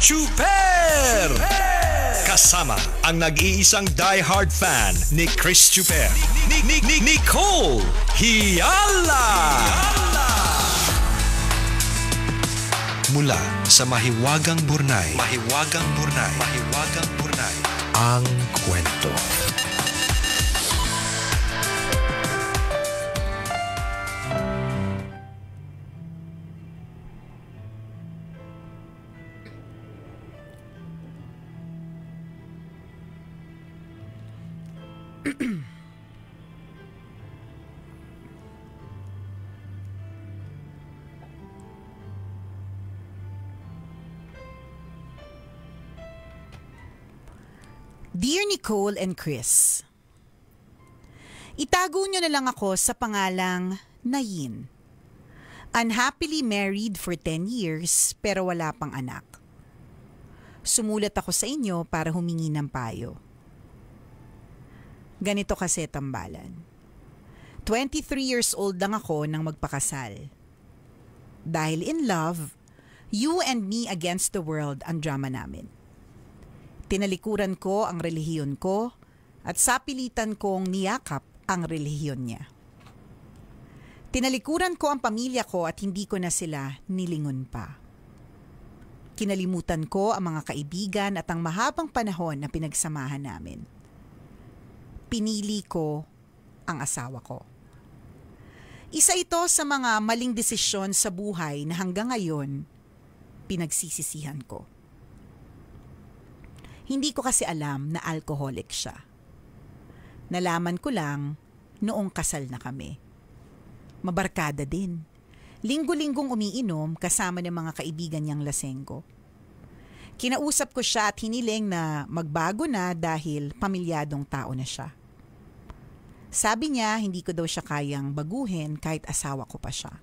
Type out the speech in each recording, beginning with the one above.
Chuper! Kasama ang nag-iisang die-hard fan ni Chris Chuper, Nicole Hiala! Mula sa Mahiwagang Burnay, ang kwento. Dear Nicole and Chris, itago niyo na lang ako sa pangalang Nayin. Unhappily married for 10 years pero wala pang anak. Sumulat ako sa inyo para humingi ng payo. Ganito kasi tambalan. 23 years old lang ako nang magpakasal. Dahil in love, you and me against the world ang drama namin. Tinalikuran ko ang relihiyon ko at sapilitan kong niyakap ang relihiyon niya. Tinalikuran ko ang pamilya ko at hindi ko na sila nilingon pa. Kinalimutan ko ang mga kaibigan at ang mahabang panahon na pinagsamahan namin. Pinili ko ang asawa ko. Isa ito sa mga maling desisyon sa buhay na hanggang ngayon pinagsisisihan ko. Hindi ko kasi alam na alcoholic siya. Nalaman ko lang noong kasal na kami. Mabarkada din. Linggo-linggong umiinom kasama ng mga kaibigan niyang lasenggo. Kinausap ko siya at hiniling na magbago na dahil pamilyadong tao na siya. Sabi niya hindi ko daw siya kayang baguhin kahit asawa ko pa siya.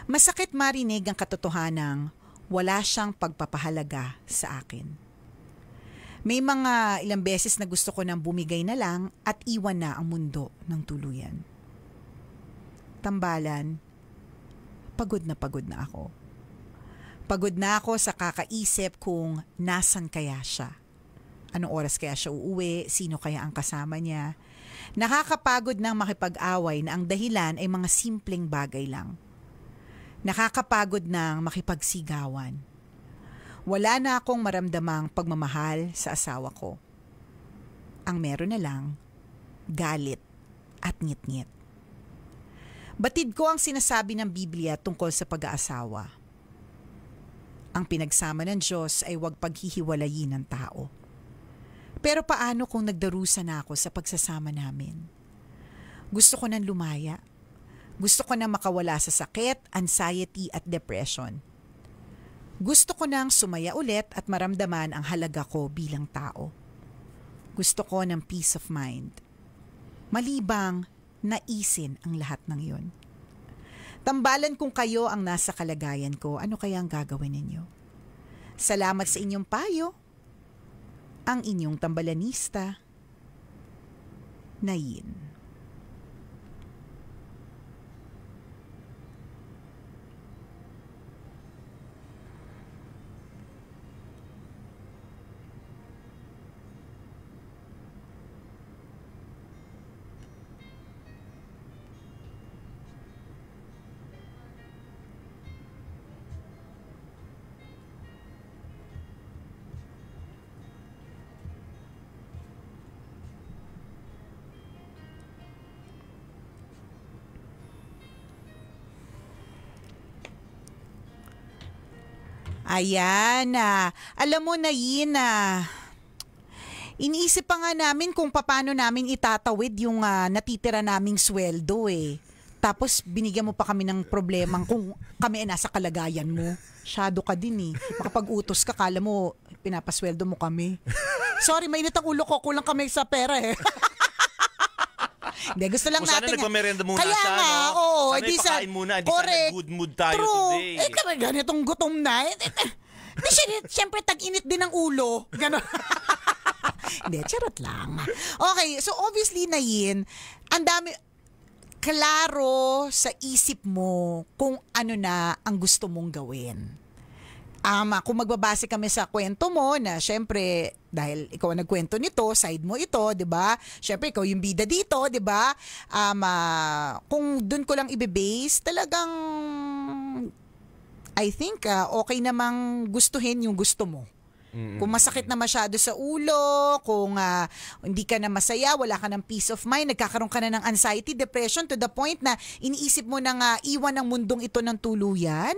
Masakit marinig ang katotohanang wala siyang pagpapahalaga sa akin. May mga ilang beses na gusto ko nang bumigay na lang at iwan na ang mundo ng tuluyan. Tambalan, pagod na ako. Pagod na ako sa kakaisip kung nasan kaya siya. Anong oras kaya siya uuwi, sino kaya ang kasama niya. Nakakapagod nang makipag-away na ang dahilan ay mga simpleng bagay lang. Nakakapagod nang makipagsigawan. Wala na akong maramdamang pagmamahal sa asawa ko. Ang meron na lang, galit at ngit-ngit. Batid ko ang sinasabi ng Biblia tungkol sa pag-aasawa. Ang pinagsama ng Diyos ay huwag paghihiwalayin ng tao. Pero paano kung nagdarusa na ako sa pagsasama namin? Gusto ko nang lumaya. Gusto ko nang makawala sa sakit, anxiety at depression. Gusto ko nang sumaya ulit at maramdaman ang halaga ko bilang tao. Gusto ko ng peace of mind. Malibang naisin ang lahat ng yon. Tambalan kung kayo ang nasa kalagayan ko, ano kaya ang gagawin ninyo? Salamat sa inyong payo. Ang inyong tambalanista, Nayin. Ayan alam mo na Yin iniisip pa nga namin kung paano namin itatawid yung natitira naming sweldo eh. Tapos binigyan mo pa kami ng problemang kung kami ay nasa kalagayan mo. Shadow ka din eh. Makapag-utos ka, kala mo pinapasweldo mo kami. Sorry, mainit ang ulo ko, kulang kami sa pera eh. Hindi, gusto lang natin. Sana nagpamerenda muna kaya siya, nga, no? oo. Sana ipakain muna, hindi sana good mood tayo today. True. Ganitong gutom na. Siyempre, tag-init din ang ulo. Ganon. Hindi, charot lang. Okay, so obviously, Nayin, ang dami, klaro sa isip mo kung ano na ang gusto mong gawin. kung magbabase kami sa kwento mo na syempre dahil ikaw ang nagkwento nito, side mo ito, 'di ba? Syempre ikaw yung bida dito, 'di ba? Kung doon ko lang ibe-base, talagang I think okay namang gustuhin yung gusto mo. Kung masakit na masyado sa ulo, kung hindi ka na masaya, wala ka ng peace of mind, nagkakaroon ka na ng anxiety, depression to the point na iniisip mo na iwan ang mundong ito ng tuluyan,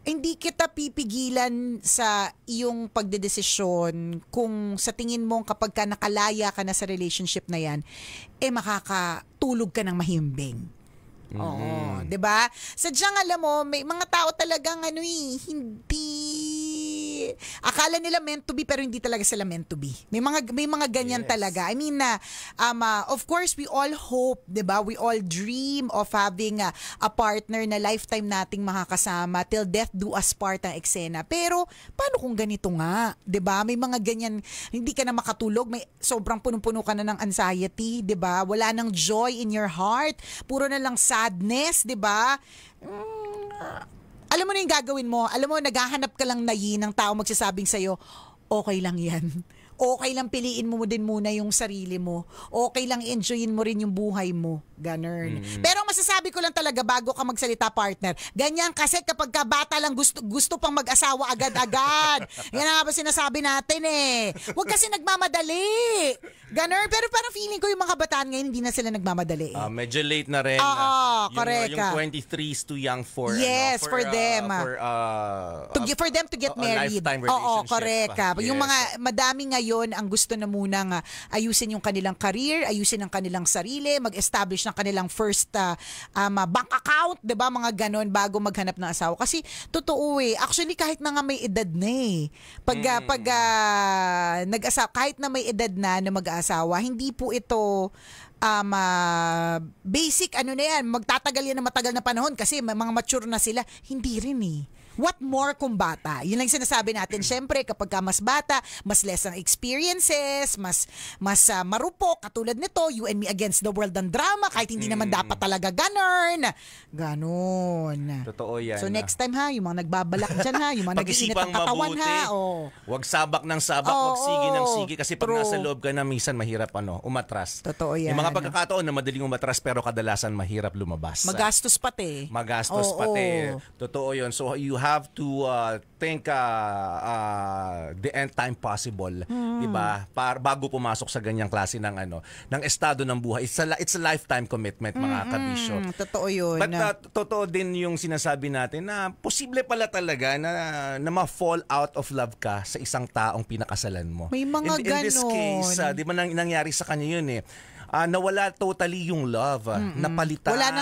hindi kita pipigilan sa iyong pagdedesisyon kung sa tingin mo kapag ka nakalaya ka na sa relationship na yan, makakatulog ka ng mahimbing. Oo, 'di ba? Sadyang alam mo, may mga tao talagang hindi akala nila meant to be pero hindi talaga sila meant to be. May mga ganyan talaga. I mean of course we all hope, 'di ba? We all dream of having a partner na lifetime nating makakasama till death do us part ang eksena. Pero paano kung ganito nga, 'di ba? May mga ganyan, hindi ka na makatulog, may sobrang punong-puno ka na ng anxiety, 'di ba? Wala nang joy in your heart, puro na lang sadness, 'di ba? Alam mo na yung gagawin mo. Alam mo, naghahanap ka lang ng tao magsasabing sa'yo, okay lang yan. Okay lang piliin mo din muna yung sarili mo. Okay lang enjoyin mo rin yung buhay mo. Ganun. Pero masasabi ko lang talaga bago ka magsalita, partner, ganyan kasi kapag ka bata lang gusto pang mag-asawa agad-agad. Yan nga ba sinasabi natin Huwag kasi nagmamadali. Ganun. Pero parang feeling ko yung mga kabataan ngayon hindi na sila nagmamadali. Medyo late na rin. Correct. Yung 23 is too young for for them. For them to get married. Lifetime relationship. Correct. Yes. Yung mga madami ngayon ang gusto na munang ayusin yung kanilang career, ayusin ang kanilang sarili, mag-establish ng kanilang first bank account, 'di ba? Mga ganon bago maghanap ng asawa. Kasi totoo actually kahit na nga may edad na pag nag-asawa, kahit na may edad na mag-asawa, hindi po ito basic na yan, magtatagal yan ng matagal na panahon kasi mga mature na sila. Hindi rin What more kung bata? Yun lang sinasabi natin. Siyempre, kapag ka mas bata, mas less ang experiences, mas marupok. Katulad nito, You and Me Against the World ang drama, kahit hindi naman dapat talaga ganon. Totoo yan. So next time yung mga nagbabalak dyan yung mga nag-iinit ang katawan Wag sabak ng sabak, wag sige ng sige. Kasi pag nasa loob ka na, minsan mahirap umatras. Totoo yan. Yung mga pagkakataon na madaling umatras pero kadalasan mahirap lumabas. Magastos pati. Totoo yun. So you have to think the end time possible, 'di ba? Bago pumasok sa ganyang klase ng ng estado ng buhay. It's a lifetime commitment, mga kabisyo. Totoo 'yun. But totoo din yung sinasabi natin na posible pala talaga na ma-fall out of love ka sa isang taong pinakasalan mo. May mga in this case, 'di ba nangyari sa kanya 'yun nawala totally yung love. Napalitan. Wala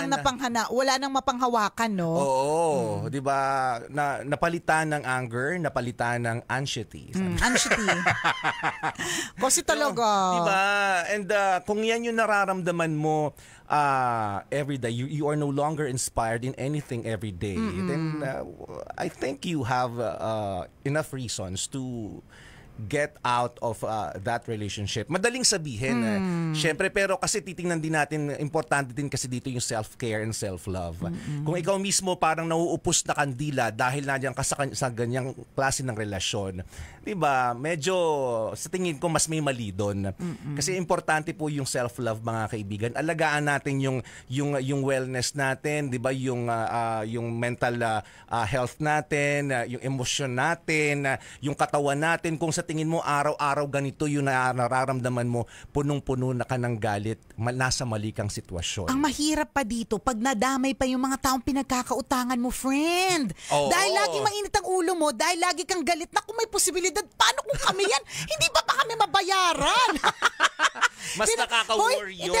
nang mapanghawakan, no? Oo, 'di ba? Napalitan ng anger, napalitan ng anxiety. Anxiety. Kasi talaga. 'Di ba? And kung yan yung nararamdaman mo every day, you are no longer inspired in anything every day, then I think you have enough reasons to get out of that relationship. Madaling sabihin, syempre, pero kasi titingnan din natin, importante din kasi dito yung self-care and self-love. Kung ikaw mismo parang nauupos na kandila dahil nandiyan ka sa ganyang klase ng relasyon, di ba, medyo sa tingin ko mas may mali doon. Kasi importante po yung self-love, mga kaibigan. Alagaan natin yung wellness natin, di ba, yung mental health natin, yung emosyon natin, yung katawan natin. Kung sa tingin mo araw-araw ganito yung nararamdaman mo, punong-puno na ka ng galit, nasa mali kang sitwasyon. Ang mahirap pa dito, pag nadamay pa yung mga taong pinagkakautangan mo, friend. Dahil lagi mainit ang ulo mo, dahil lagi kang galit na kung may posibilidad, paano kung kami yan? Hindi ba kami mabayaran? Mas nakaka-worry yun.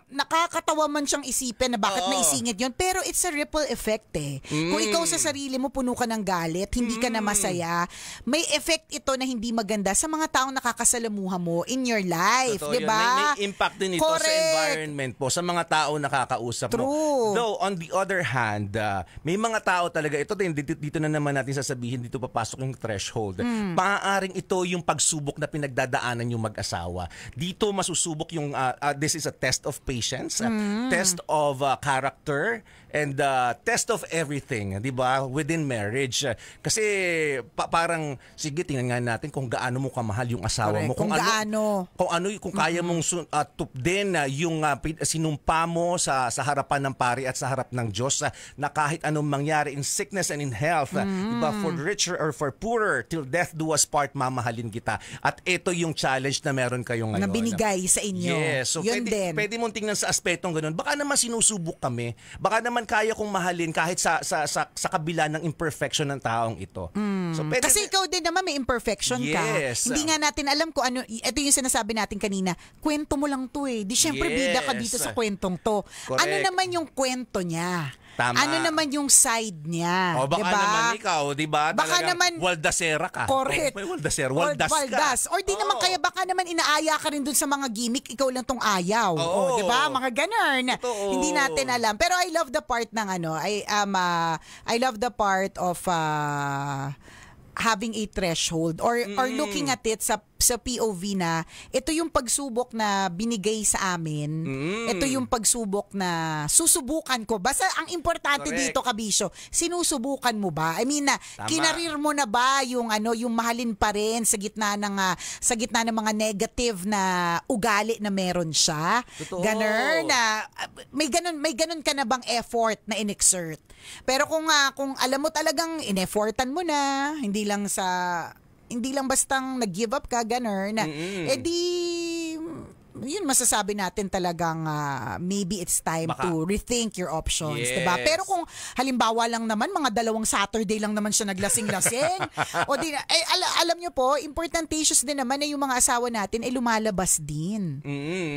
Nakakatawa man siyang isipin na bakit naisingit yun, pero it's a ripple effect Kung ikaw sa sarili mo puno ka ng galit, hindi ka na masaya, may effect ito na hindi maganda sa mga taong nakakasalamuha mo in your life, di ba? May impact din ito sa environment po, sa mga tao nakakausap mo. Though, on the other hand, may mga tao talaga, ito din, dito na naman natin sasabihin, dito papasok yung threshold. Maaaring ito yung pagsubok na pinagdadaanan yung mag-asawa. Dito masusubok yung, this is a test of patience, test of character, and test of everything, 'di ba? Within marriage. Kasi parang sige tingnan nga natin kung gaano mo kamahal yung asawa Correct. mo, kung kaya mong tupdin yung sinumpa mo sa harapan ng pari at sa harap ng Diyos na kahit anong mangyari in sickness and in health, 'di ba? For richer or for poorer, till death do us part, mamahalin kita. At ito yung challenge na meron kayo ngayon. Na binigay sa inyo. Yes. So Yun pwede mong tingnan sa aspetong ganun. Baka naman sinusubok kami. Baka naman kaya kong mahalin kahit sa kabila ng imperfection ng taong ito. So Kasi ikaw din naman may imperfection ka. Yes. Hindi nga natin alam kung ano, ito yung sinasabi natin kanina, kwento mo lang to eh. Di syempre bida ka dito sa kwentong to. Correct. Ano naman yung kwento niya? Tama. Ano naman yung side niya? O baka diba? naman ikaw, di ba? Baka naman waldasera ka. Correct. Waldas ka. Or di naman kaya baka naman inaaya ka rin dun sa mga gimmick, ikaw lang tong ayaw. Oo. Di ba? Mga ganun. Totoo. Hindi natin alam. Pero I love the part ng I love the part of having a threshold or looking at it sa POV na ito yung pagsubok na binigay sa amin. Ito yung pagsubok na susubukan ko. Basta ang importante Correct. dito, Kabisyo, sinusubukan mo ba? I mean, Tama. kinarir mo na ba yung yung mahalin pa rin sa gitna ng mga negative na ugali na meron siya? Totoo. Ganun na may ganun ka na bang effort na inexert? Pero kung alam mo talagang ineffortan mo na, hindi lang bastang nag-give up ka, ganun, yun masasabi natin talagang maybe it's time to rethink your options, Yes. diba? Pero kung halimbawa lang naman, mga 2 Saturday lang naman siya naglasing-lasing, o di, alam nyo po, importantatious din naman na yung mga asawa natin ay lumalabas din.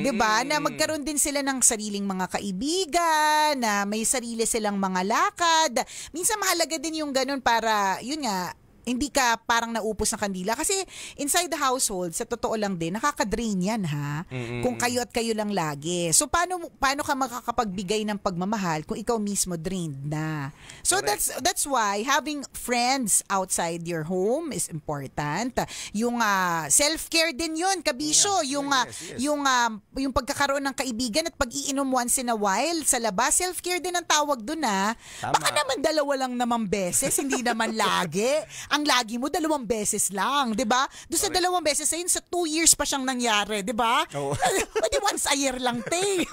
Diba? Na magkaroon din sila ng sariling mga kaibigan, na may sarili silang mga lakad. Minsan mahalaga din yung ganun para, yun nga, hindi ka parang naupos ng kandila. Kasi inside the household, sa totoo lang din, nakaka-drain yan ha. Kung kayo at kayo lang lagi. So paano ka makakapagbigay ng pagmamahal kung ikaw mismo drained na? So that's why having friends outside your home is important. Yung self-care din yun, Kabisyo. Yes. Yung pagkakaroon ng kaibigan at pag-iinom once in a while sa labas, self-care din ang tawag dun ha. Tama. Baka naman 2 lang naman beses, hindi naman lagi. Ang lagi mo 2 beses lang, 'di ba? Doon sa 2 beses ayun sa 2 years pa siyang nangyari, 'di ba? Oo. Pwede once a year lang, te.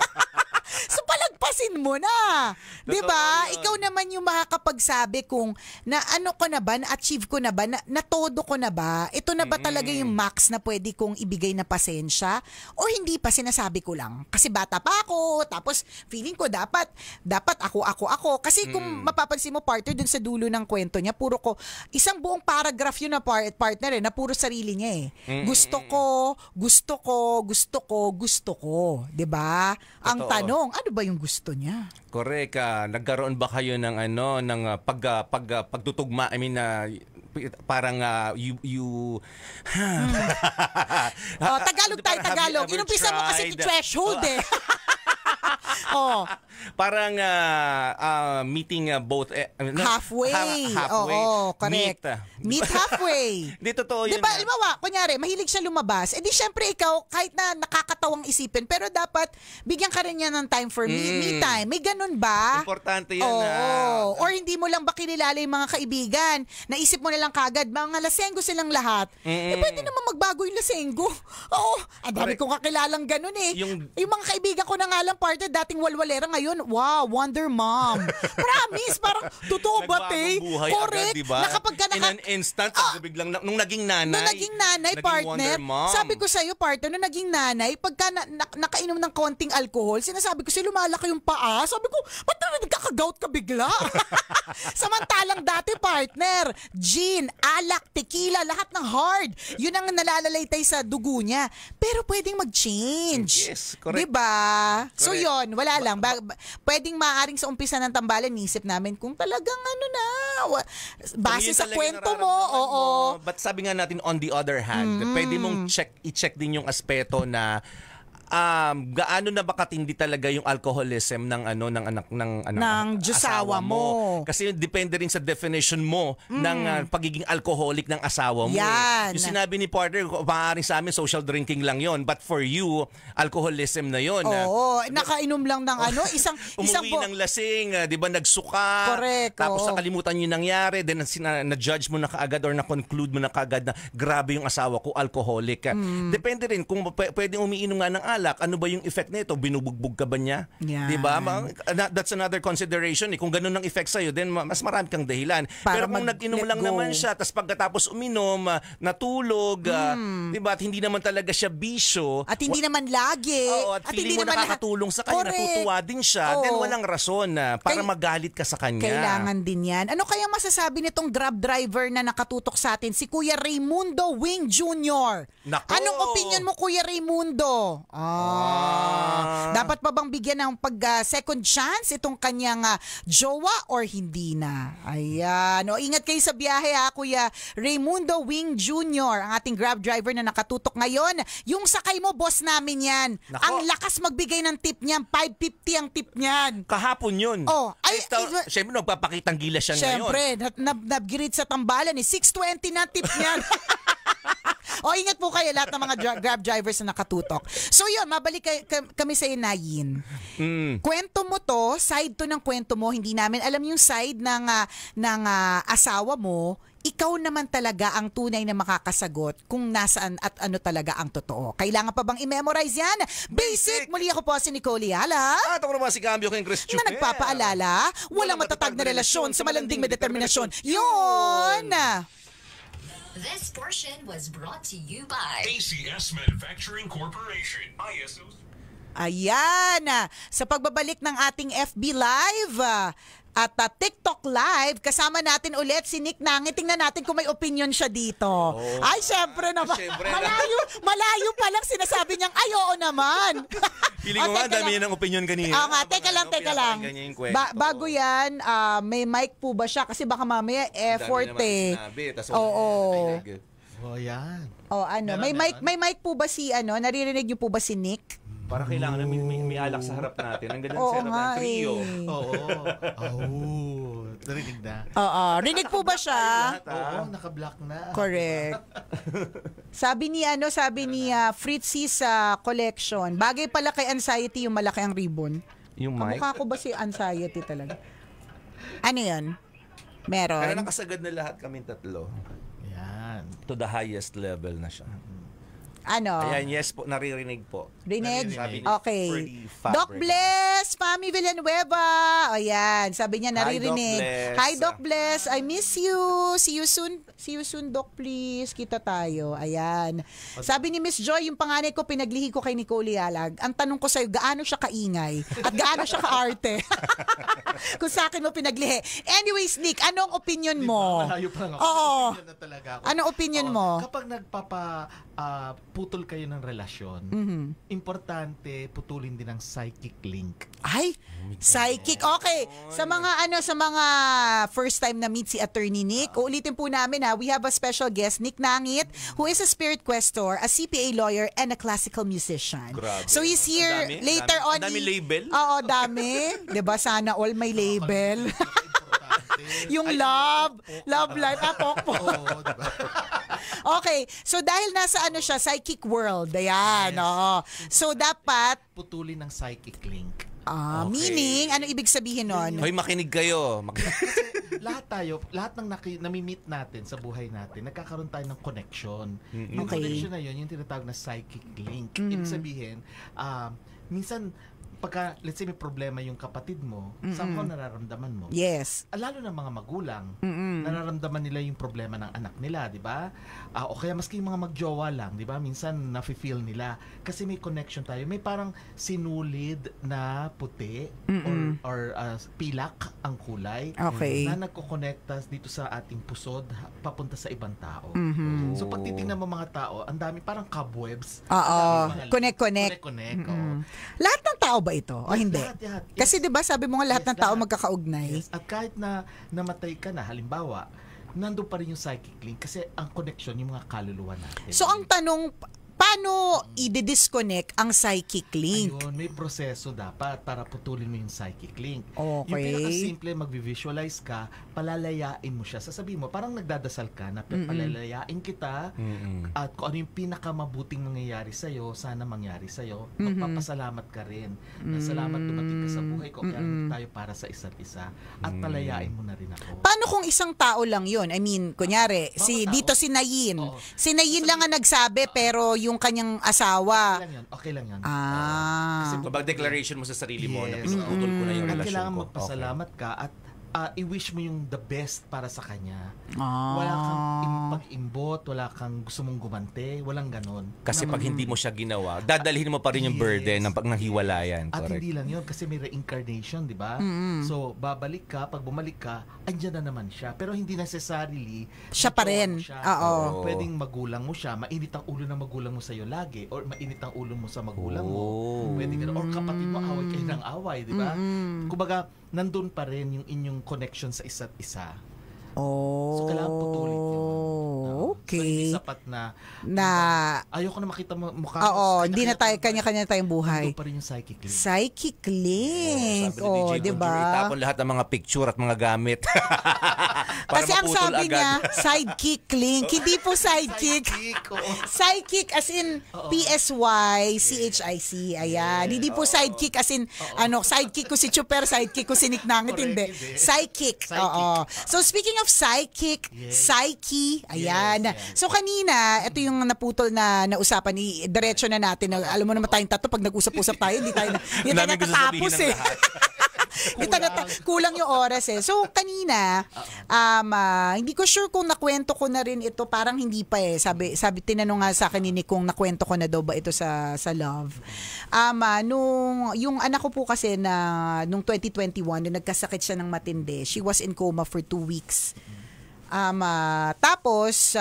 So palagpasin mo na. 'Di ba? Ikaw naman yung makakapagsabi kung na ano ko na ba, na-achieve ko na ba, na todo ko na ba? Ito na ba talaga yung max na pwede kong ibigay na pasensya o hindi pa, sinasabi ko lang? Kasi bata pa ako, tapos feeling ko dapat ako. Kasi kung mapapansin mo, partner, dun sa dulo ng kwento niya, puro ko isang buong paragraph yun na partner na puro sarili niya eh. Gusto ko, 'di ba? Ang tanong, ano ba yung gusto niya? Correct. Nagkaroon ba kayo ng pagtutugma? I mean, parang you Tagalog. Inumpisa mo kasi threshold eh. Parang meeting both halfway. Oo, correct. Meet halfway. Di totoo yun. Diba, halimbawa, kunyari, mahilig siya lumabas, edi syempre ikaw, kahit na nakakatawang isipin, pero dapat bigyan ka rin niya ng time for me time. May ganun ba? Importante yan. Or hindi mo lang ba kilala yung mga kaibigan? Naisip mo na lang kagad, mga lasenggo silang lahat. Pwede naman magbago yung lasenggo. Oo, ang dami kong kakilalang ganun eh. Yung mga kaibigan ko na nga lang partner, dating walwalera ngayon, wow, Wonder Mom. Promise, parang totoo ba, te? Correct. Agad, diba? Na kapag ka in an instant, biglang nung naging nanay. Naging partner. Sabi ko sa'yo, partner, nung naging nanay, pagka nakainom ng konting alcohol, sinasabi ko sa'yo, lumalaki yung paa. Sabi ko, ba't na nagkakagout ka bigla? Samantalang dati, partner, gin, alak, tequila, lahat ng hard. Yun ang nalalalaytay sa dugo niya. Pero pwedeng mag-change. Yes, correct. Diba? Correct. So yun, wala lang. Pwedeng maaaring sa umpisa ng tambalan, isip namin kung talagang base sa kwento mo, oo. But sabi nga natin, on the other hand, pwede mong i-check din yung aspeto na gaano na ba katindi talaga yung alcoholism ng ng anak Ng jusawa mo. Kasi depende rin sa definition mo ng pagiging alcoholic ng asawa mo. Yan. Yung sinabi ni partner, maaaring sa amin social drinking lang yon, but for you alcoholism na yon. Oo, nakainom lang ng isang Umuwi ng lasing, 'di ba, nagsuka. Correct, Tapos oo. nakalimutan yung nangyari, then na-judge mo na kaagad or na-conclude mo na kaagad na grabe yung asawa ko, alcoholic. Depende rin kung pwedeng umiinom nga ng alak, ano ba yung effect nito? Binubugbog ka ba niya? Yan. 'Di ba? That's another consideration. Kung ganun ang effect sa'yo, then mas marami kang dahilan. Para Pero kung nag-inom mag-let lang go. naman siya, tapos pagkatapos uminom, natulog, 'di ba? At hindi naman talaga siya bisyo. At hindi naman lagi. Oo, at feeling mo nakakatulong sa kanya, Correct. natutuwa din siya, then Oo. walang rason para magalit ka sa kanya. Kailangan din yan. Ano kaya masasabi nitong Grab driver na nakatutok sa atin? Si Kuya Raimundo Wing Jr. Nako! Anong opinion mo, Kuya Raimundo? Dapat pa bang bigyan ng second chance itong kanyang jowa or hindi na? Ayan. Ingat kayo sa biyahe Kuya Raimundo Wing Jr., ang ating Grab driver na nakatutok ngayon. Yung sakay mo, boss namin yan. Nako. Ang lakas magbigay ng tip niyan. 550 ang tip niyan. Kahapon yun. Siyempre, nagpapakitang gila siya ngayon. Siyempre, nabgirit sa tambalan 620 na tip niyan. Ingat po kayo lahat ng mga Grab drivers na nakatutok. So yun, mabalik kami sa Nayin. Kwento mo to, side to ng kwento mo, hindi namin alam yung side ng asawa mo. Ikaw naman talaga ang tunay na makakasagot kung nasaan at ano talaga ang totoo. Kailangan pa bang i-memorize yan? Basic! Muli ako po si Nicole Yala. At ako naman si Cambio King Chris Na nagpapaalala, walang matatag na relasyon sa malanding may determinasyon. Yun! This portion was brought to you by ACS Manufacturing Corporation. ISO. Ayan, sa pagbabalik ng ating FB Live at TikTok Live, kasama natin ulit si Nick Nangit. Tingnan natin kung may opinion siya dito. Ay, syempre naman. Malayo pa lang sinasabi niyang, ay, oo naman. Feeling ko nga, dami yan ang opinion kanina. Teka lang. Bago yan, may mic po ba siya? Kasi baka mamaya effort Oo. Yan. May mic po ba si naririnig niyo po ba si Nick? Para kailangan na may alak sa harap natin. Ang ganda Oo sa harap nga ng trio. Narinig na. Rinig po ba siya? Oo, naka-block na. Correct. Sabi ni Fritzy sa collection, bagay pala kay anxiety yung malaki ang ribbon. Yung mic? Kamukha ko ba si anxiety talaga? Ano yun? Meron? Kaya nakasagad na lahat kaming tatlo. Yan. To the highest level na siya. Ayan, yes po, naririnig po. Rinig? Sabi ni Okay. Ferdy Fabric. Doc Bless, Fami Villanueva. Ayan, sabi niya naririnig. Hi, Doc Bless. I miss you. See you soon. See you soon, Doc, please. Kita tayo. Ayan. Sabi ni Miss Joy, yung panganay ko, pinaglihi ko kay Nicole Yalag. Ang tanong ko sa'yo, gaano siya kaingay? At gaano siya kaarte? Kung sa akin mo pinaglihi. Anyways, Nick, anong opinion mo? Malayo pa lang ako. Oo. Opinion na talaga ako. Anong opinion mo? Kapag putol kayo ng relasyon, importante putulin din ang psychic link. Ay, psychic. Okay. Sa mga first time na meet si Attorney Nick, uulitin po namin we have a special guest, Nick Nangit, who is a spirit questor, a CPA lawyer, and a classical musician. Grabe. So he's here later on. Ang dami label? Oo, dami. 'Di ba, sana all may label. Yung love life, pokpok. Oo, diba? Okay, so dahil nasa siya, psychic world, ayan, oo. So dapat, Putulin ng psychic link. meaning, ano ibig sabihin nun? Hoy, makinig kayo. Lahat ng nami-meet natin sa buhay natin, nagkakaroon tayo ng connection. Yung Okay. connection na yun, yung tinatawag na psychic link. Ibig sabihin, minsan, pagka, let's say may problema yung kapatid mo, somehow nararamdaman mo. Yes. Lalo na mga magulang, nararamdaman nila yung problema ng anak nila, di ba? O kaya maski yung mga magjowa lang, di ba? Minsan nafe-feel nila. Kasi may connection tayo. May parang sinulid na puti or pilak ang kulay Okay. na nagko-connectas dito sa ating pusod papunta sa ibang tao. So pag titingnan mo mga tao, ang dami parang cobwebs. Oo. Ang daming mga Connect. Connect. Oo. Lahat ng tao ba ito? O hindi? Lahat. Kasi 'di ba sabi mo nga lahat Yes, ng tao lahat. magkakaugnay. Yes. At kahit na namatay ka na, halimbawa, nandun pa rin yung psychic link kasi ang connection, yung mga kaluluwa natin. So ang tanong, paano i-disconnect ang psychic link? Ayun, may proseso dapat para putulin mo yung psychic link. Okay. Yung pinaka-simple, mag-visualize ka, palalayain mo siya. Sasabihin mo, parang nagdadasal ka na palalayain kita at kung ano yung pinakamabuting mangyayari sa'yo, sana mangyari sa'yo. Magpapasalamat ka rin. Na salamat dumating ka sa buhay ko, kaya tayo para sa isa't isa. At palayain mo na rin ako. Paano kung isang tao lang yun? I mean, kunyari, dito si Nayin. Oo. Si Nayin lang ang nagsabi, pero yung kanyang asawa. Okay lang yun. Ah. Kapag declaration mo sa sarili mo na Yes. pinutol ko na yung At relasyon kailangan ko. magpasalamat ka at i-wish mo yung the best para sa kanya. Ah. Wala kang pag-imbot, wala kang gusto mong gumante, walang ganon. Kasi pag hindi mo siya ginawa, dadalhin mo pa rin yung burden ng pag nanghiwalayan. At Correct. hindi lang yun, kasi may reincarnation, di ba? So, babalik ka, pag bumalik ka, andyan na naman siya. Pero hindi necessarily Siya pa rin. jowa mo siya. Oo. Pwedeng magulang mo siya, mainit ang ulo ng magulang mo sa'yo lagi, or mainit ang ulo mo sa magulang mo. Pwede ganun. Or kapatid mo, away kayo ng away, di ba? Kumbaga, nandun pa rin yung inyong connection sa isa't isa. Oh. So, kailangan putulin yun. So, Okay. hindi sapat na ayoko na makita mo mukha. Oo, hindi na tayo, kanya-kanya tayong buhay. Nandun pa rin yung psychic link. Psychic link. Sabi ni DJ, di ba? itapon lahat ng mga picture at mga gamit. Para Kasi ang maputol sabi agad. niya, sidekick link. Hindi po sidekick. Oo. Sidekick as in PSYCHIC. Ayan. Hindi po sidekick as in sidekick ko si Chuper, sidekick ko si Nick Nangit. Hindi. Psychic. Oo. So speaking of psychic, psyche. Ayan. So kanina, ito yung naputol na usapan ni diretso na natin. Alam mo naman tayong tatlo pag nag-usap-usap tayo, hindi tayo Namin gusto sabihin natatapos ng eh. lahat. Kulang yung oras eh. So, kanina, hindi ko sure kung nakwento ko na rin ito. Parang hindi pa eh. Sabi tinanong nga sa akin ni kung nakwento ko na daw ba ito sa Love. Yung anak ko po kasi nung 2021, nung nagkasakit siya ng matindi, she was in coma for 2 weeks. Tapos,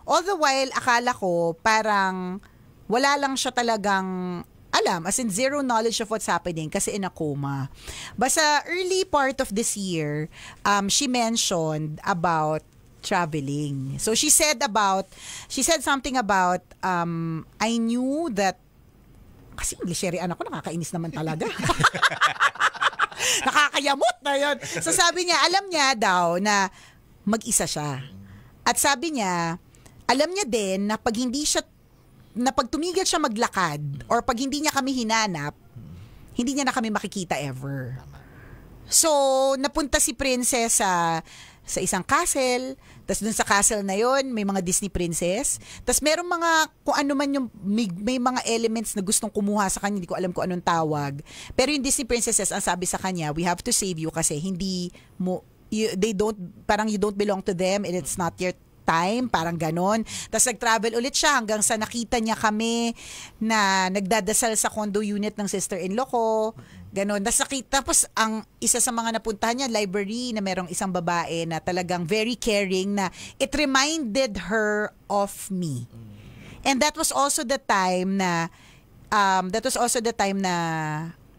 all the while, akala ko parang wala lang siya talagang alam, as in zero knowledge of what's happening kasi in a coma. Basta early part of this year, she mentioned about traveling. So she said something about, I knew that, kasi Englisheri anak ko, nakakainis naman talaga. Nakakayamot na yun. So sabi niya, alam niya daw na mag-isa siya. At sabi niya, alam niya din na pag tumigil siya maglakad or pag hindi niya kami hinanap, hindi niya na kami makikita ever. So, napunta si Princess sa isang castle, tapos dun sa castle na yon may mga Disney princess, tapos merong mga, kung ano man yung, may mga elements na gustong kumuha sa kanya, hindi ko alam kung anong tawag, pero yung Disney princesses, ang sabi sa kanya, we have to save you kasi hindi mo, you don't belong to them and it's not your time, parang ganon. Tapos nag-travel ulit siya hanggang sa nakita niya kami na nagdadasal sa condo unit ng sister-in-law ko. Ganon. Tapos ang isa sa mga napuntahan niya, library, na merong isang babae na talagang very caring na it reminded her of me. And that was also the time na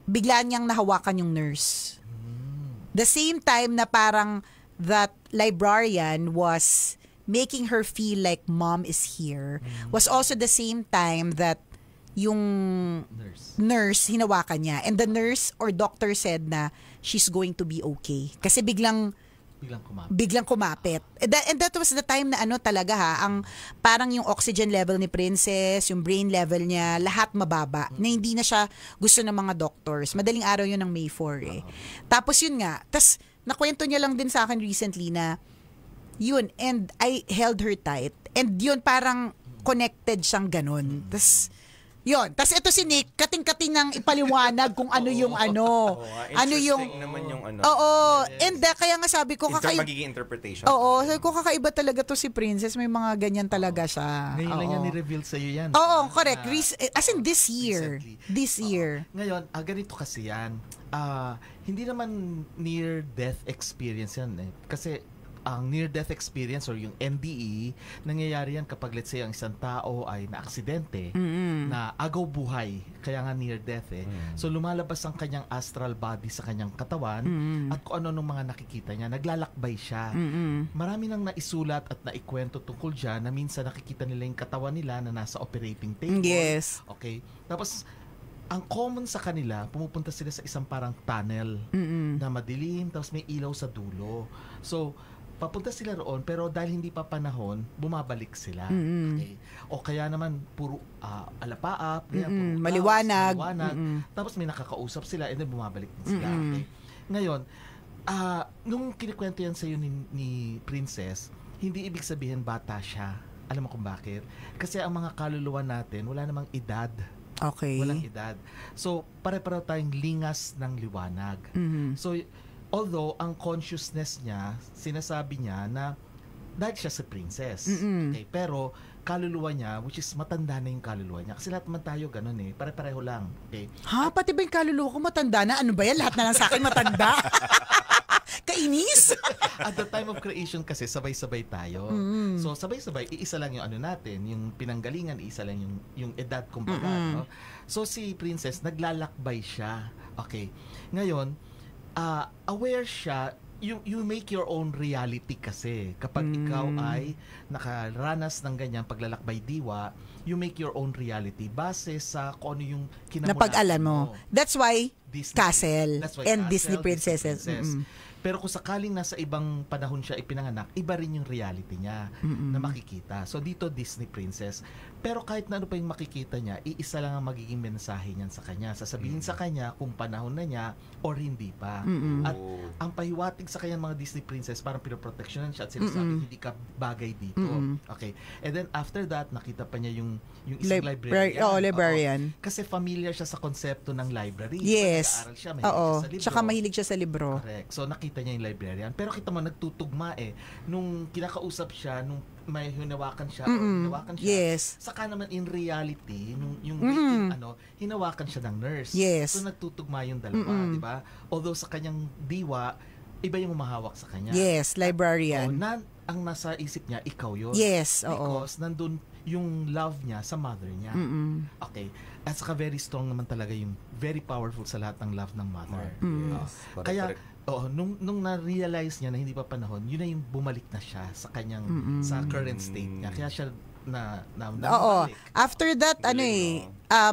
bigla niyang nahawakan yung nurse. The same time na parang that librarian was making her feel like mom is here, was also the same time that yung nurse hinawakan niya. And the nurse or doctor said na she's going to be okay. Kasi biglang kumapit. And that was the time na talaga ang parang yung oxygen level ni Princess, yung brain level niya, lahat mababa. Na hindi na siya gusto ng mga doctors. Madaling araw yun ng May 4 eh. Tapos yun nga. Tapos nakwento niya lang din sa akin recently na yun, and I held her tight. And yun, parang connected siyang ganun. Tas ito si Nick, kating-kating ng ipaliwanag kung ano yung ano. Ano yung... naman yung Oo. And kaya nga sabi ko, magiging interpretation. Oo. Sabi ko, kakaiba talaga to si Princess. May mga ganyan talaga siya. Ngayon lang yan ni-reveal sa'yo yan. Oo, correct. As in this year. Recently. This year. Ngayon, ganito kasi yan. Hindi naman near-death experience yan eh. Kasi ang near-death experience or yung NDE, nangyayari yan kapag let's say ang isang tao ay na-aksidente, na agaw buhay, kaya nga near-death eh. So lumalabas ang kanyang astral body sa kanyang katawan at kung ano nung mga nakikita niya, naglalakbay siya. Marami nang naisulat at naikwento tungkol dyan na minsan nakikita nila yung katawan nila na nasa operating table. Yes. Okay? Tapos, ang common sa kanila, pumupunta sila sa isang parang tunnel na madilim, tapos may ilaw sa dulo. So, papunta sila roon, pero dahil hindi pa panahon, bumabalik sila. Okay? O kaya naman, puro alapaap, puro maliwanag. Tapos may nakakausap sila, and then bumabalik din sila. Okay? Ngayon, nung kinikwento yan sa'yo ni Princess, hindi ibig sabihin bata siya. Alam mo kung bakit? Kasi ang mga kaluluwa natin, wala namang edad. Okay. Walang edad. So, pare-pareho tayong lingas ng liwanag. So, although ang consciousness niya, sinasabi niya na dahil siya si princess. Okay, pero kaluluwa niya, which is matanda na yung kaluluwa niya. Kasi lahat naman tayo ganun eh. Pare-pareho lang. Okay? Ha? Pati ba yung kaluluwa ko matanda na? Ano ba yan? Lahat na lang sa akin matanda? Kainis? At the time of creation kasi, sabay-sabay tayo. So, sabay-sabay, iisa lang yung ano natin, yung pinanggalingan, iisa lang yung edad, kumbaga. No? So, si princess, naglalakbay siya. Okay. Ngayon, aware siya, you make your own reality kasi. Kapag ikaw ay nakaranas ng ganyang paglalakbay diwa, you make your own reality base sa kung ano yung kinamulan Napag-alam mo. That's why Disney. Castle That's why and Castle, Disney Princesses. Pero kung sakaling nasa ibang panahon siya ipinanganak, iba rin yung reality niya na makikita. So dito Disney Princess. Pero kahit na ano pa yung makikita niya, iisa lang ang magiging mensahe niyan sa kanya. Sasabihin sa kanya kung panahon na niya or hindi pa. At ang pahiwatig sa kanya mga Disney Princess, parang pinoproteksyonan siya at sinasabi, hindi ka bagay dito. Okay. And then after that, nakita pa niya yung isang librarian. Librarian. Kasi familiar siya sa konsepto ng library. Yes. Nag-aaral siya, mahilig siya sa libro. Tsaka mahilig siya sa libro. Correct. So nakita niya yung librarian. Pero kita mo, nagtutugma eh. Nung kinakausap siya, nung may hinawakan siya, Yes. saka naman in reality, yung hinawakan siya ng nurse. Yes. So nagtutugma yung dalawa, di ba? Although sa kanyang diwa, iba yung umahawak sa kanya. Yes, librarian. Ang nasa isip niya, ikaw yun. Yes, Because nandun yung love niya sa mother niya. Okay. At saka very strong naman talaga yung very powerful sa lahat ng love ng mother. Kaya, nung na-realize niya na hindi pa panahon, yun na yung bumalik na siya sa kanyang sa current state niya. Kaya siya bumalik. After that,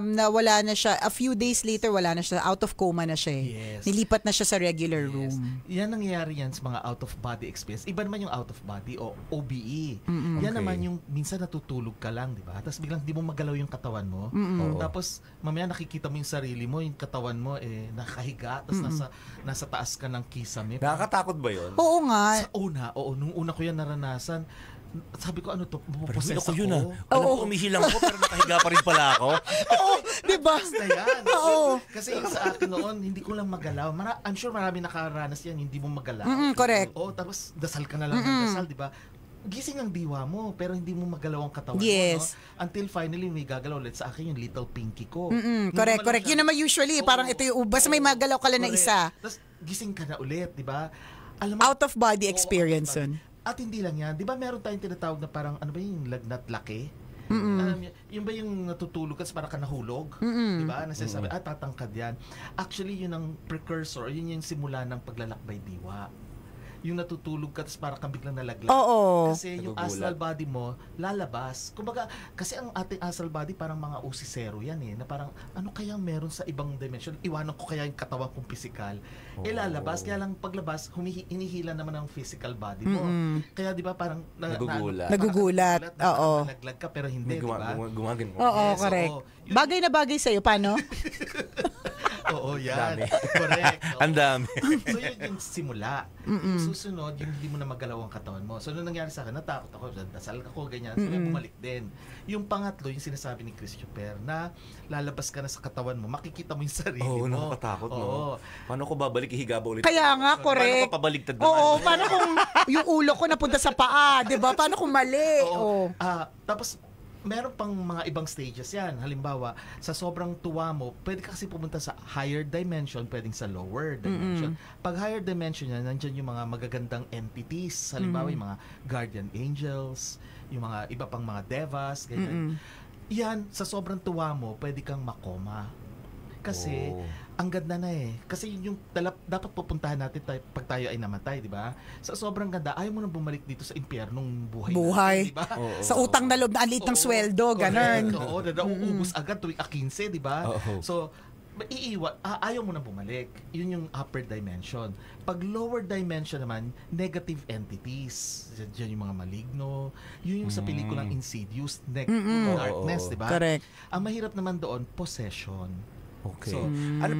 nawala na siya. A few days later, wala na siya. Out of coma na siya. Yes. Nilipat na siya sa regular room. Yan nangyayari yan sa mga out-of-body experience. Iba naman yung out-of-body o OBE. Yan naman yung minsan natutulog ka lang, di ba? Tapos biglang di mo magalaw yung katawan mo. Tapos mamaya nakikita mo yung sarili mo, yung katawan mo nakahiga, tapos nasa taas ka ng kisame. Nakakatakot ba yun? Oo nga. Nung una ko yan naranasan, sabi ko, ano to? Puposes ako. Yun Alam ko, umihilang ko, pero nakahiga pa rin pala ako. Oo, di ba? Basta yan. Oo. Kasi yung sa akin noon, hindi ko lang magalaw. I'm sure marami nakaranas yan, hindi mo magalaw. Correct. Tapos dasal ka na lang ng dasal, di ba? Gising ang diwa mo, pero hindi mo magalaw ang katawan Yes. mo. No? Until finally, may gagalaw ulit sa akin yung little pinky ko. Correct. Yun naman usually, parang ito yung, basta may magalaw ka lang na isa. Tapos gising ka na ulit, di ba? Alam mo, Out of body experience yun. At hindi lang yan. Di ba meron tayong tinatawag na parang, ano ba yung lagnat laki? Yung ba yung natutulog ka parang ka nahulog? Di ba? Nasasabi, tatangkad yan. Actually, yun ang precursor, yun yung simula ng paglalakbay diwa. Yung natutulog ka, tapos parang kang biglang nalaglag. Oo. Kasi yung astral body mo, lalabas. Kumbaga, kasi ang ating astral body, parang mga usisero yan na parang, ano kaya meron sa ibang dimension? Iwanan ko kaya yung katawan kong physical. Lalabas, kaya lang paglabas, hinihila naman ang physical body mo. Kaya di ba parang, Nagugulat. Oo. Nalaglag ka, pero hindi, di ba? Gumagin mo. Oo, correct. Bagay na bagay sa'yo, paano? Oo, yan. Dami. Correct. Ang dami. So, yun yung simula. Yung susunod, yung hindi mo na magalaw ang katawan mo. So, nung nangyari sa akin, natakot ako, dasal ako, ganyan. So, bumalik din. Yung pangatlo, yung sinasabi ni Christopher, na lalabas ka na sa katawan mo, makikita mo yung sarili mo. Nakakatakot, no? Paano ko babalik, ihiga ba ulit? Kaya nga, correct. Paano ko pabaligtad naman? Oo, paano kung yung ulo ko napunta sa paa, di ba? Paano kung mali? Oo. Tapos, meron pang mga ibang stages yan. Halimbawa, sa sobrang tuwa mo, pwede ka kasi pumunta sa higher dimension, pwedeng sa lower dimension. Pag higher dimension yan, nandyan yung mga magagandang entities. Halimbawa, yung mga guardian angels, yung mga iba pang mga devas, ganyan. Yan, sa sobrang tuwa mo, pwede kang makoma. Kasi, ang ganda na eh. Kasi yun yung dapat pupuntahan natin pag tayo ay namatay, di ba? Sa sobrang ganda, ayaw mo na bumalik dito sa impyernong buhay. Natin, di ba? Sa utang na loob na alit ng sweldo, ganun. Oo, nauubos agad tuwing 15, di ba? So, ayaw mo na bumalik. Yun yung upper dimension. Pag lower dimension naman, negative entities. Diyan yung mga maligno. Yun yung sa pelikulang Insidious, darkness, di ba? Correct. Ang mahirap naman doon, possession. Okay. So, ano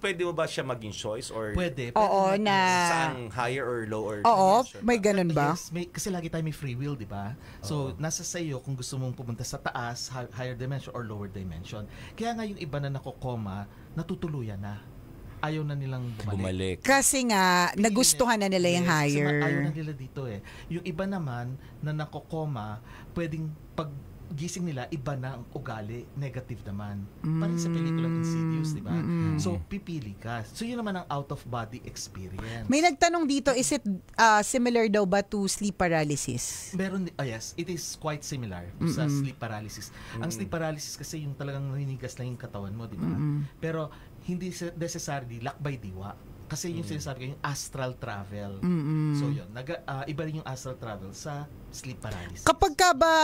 pwede mo ba siya maging choice or Pwede. Oo, na... saan higher or lower Oo, dimension? may ganun ba? Yes, kasi lagi tayo may free will, di ba? So, nasa sa iyo kung gusto mong pumunta sa taas, higher dimension or lower dimension. Kaya nga yung iba na nakokoma, natutuluyan na. Ayaw na nilang bumalik. Kasi nga, nagustuhan na nila yung higher. Kasi ayaw na nila dito eh. Yung iba naman na nakokoma, pwedeng pag gising nila, iba na ang ugali, negative naman. Parang sa pelikulang Insidious, di ba? So, pipili ka. So, yun naman ang out-of-body experience. May nagtanong dito, is it similar daw ba to sleep paralysis? Meron, yes, it is quite similar sa sleep paralysis. Ang sleep paralysis kasi yung talagang naninigas lang yung katawan mo, di ba? Pero, hindi necessarily lakbay diwa. Kasi yung sinasabi ko, yung astral travel. So yun, iba rin yung astral travel sa sleep paralysis. Kapag ka ba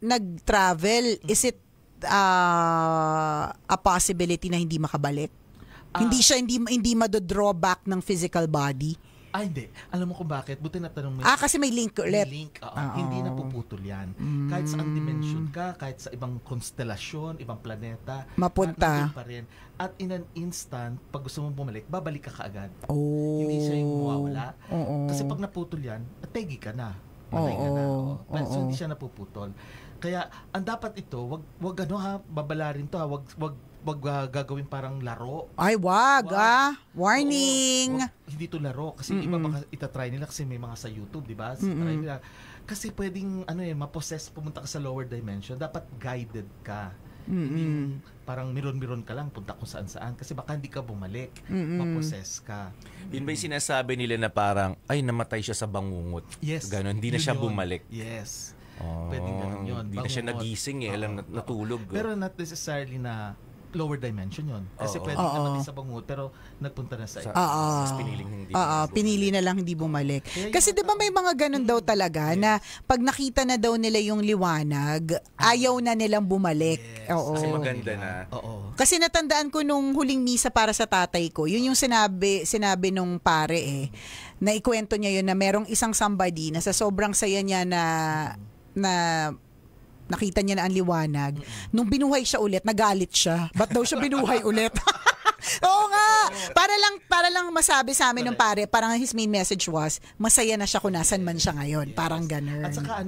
nag-travel, is it a possibility na hindi makabalik? Hindi madodraw back ng physical body? Hindi. Alam mo kung bakit? Buti na tanong mo. Kasi may link ulit. May link. Hindi na puputol yan. Kahit sa dimension ka, kahit sa ibang konstelasyon, ibang planeta, mapunta. pa rin. At in an instant, pag gusto mong bumalik, babalik ka kaagad. Hindi siya yung mawawala. Kasi pag naputol yan, tegi ka na. Patay ka na. So, hindi siya napuputol. Kaya, ang dapat ito, wag babalarin to wag gagawin parang laro. Ay, wag. Warning. Hindi to laro kasi iba baka itatry nila kasi may mga sa YouTube, di ba? Try nila. Kasi pwedeng ma-possess, pumunta ka sa lower dimension, dapat guided ka. Hindi parang miron-miron ka lang, punta kung saan-saan kasi baka hindi ka bumalik, ma-possess ka. Yun ba yung sinasabi nila na parang, ay, namatay siya sa bangungot? Yes. Ganon, hindi na siya bumalik. Yes. Pwedeng ganun yun. Hindi na siya nagising alam natulog. Pero not necessarily na lower dimension yun. Kasi pwede naman din sa bangungot pero nagpunta na sa mas piniling hindi. Pinili na lang hindi bumalik. Kasi 'di ba may mga ganun daw talaga na pag nakita na daw nila yung liwanag, ayaw na nilang bumalik. Kasi maganda na. Kasi natandaan ko nung huling misa para sa tatay ko, yun yung sinabi nung pare na ikwento niya yun na merong isang somebody na sa sobrang saya niya na nakita niya na ang liwanag. Nung binuhay siya ulit, nagalit siya. Ba't daw siya binuhay ulit? Oo nga. Para lang masabi sa amin ng pare, parang his main message was, masaya na siya kung nasan man siya ngayon. Parang ganun. At saka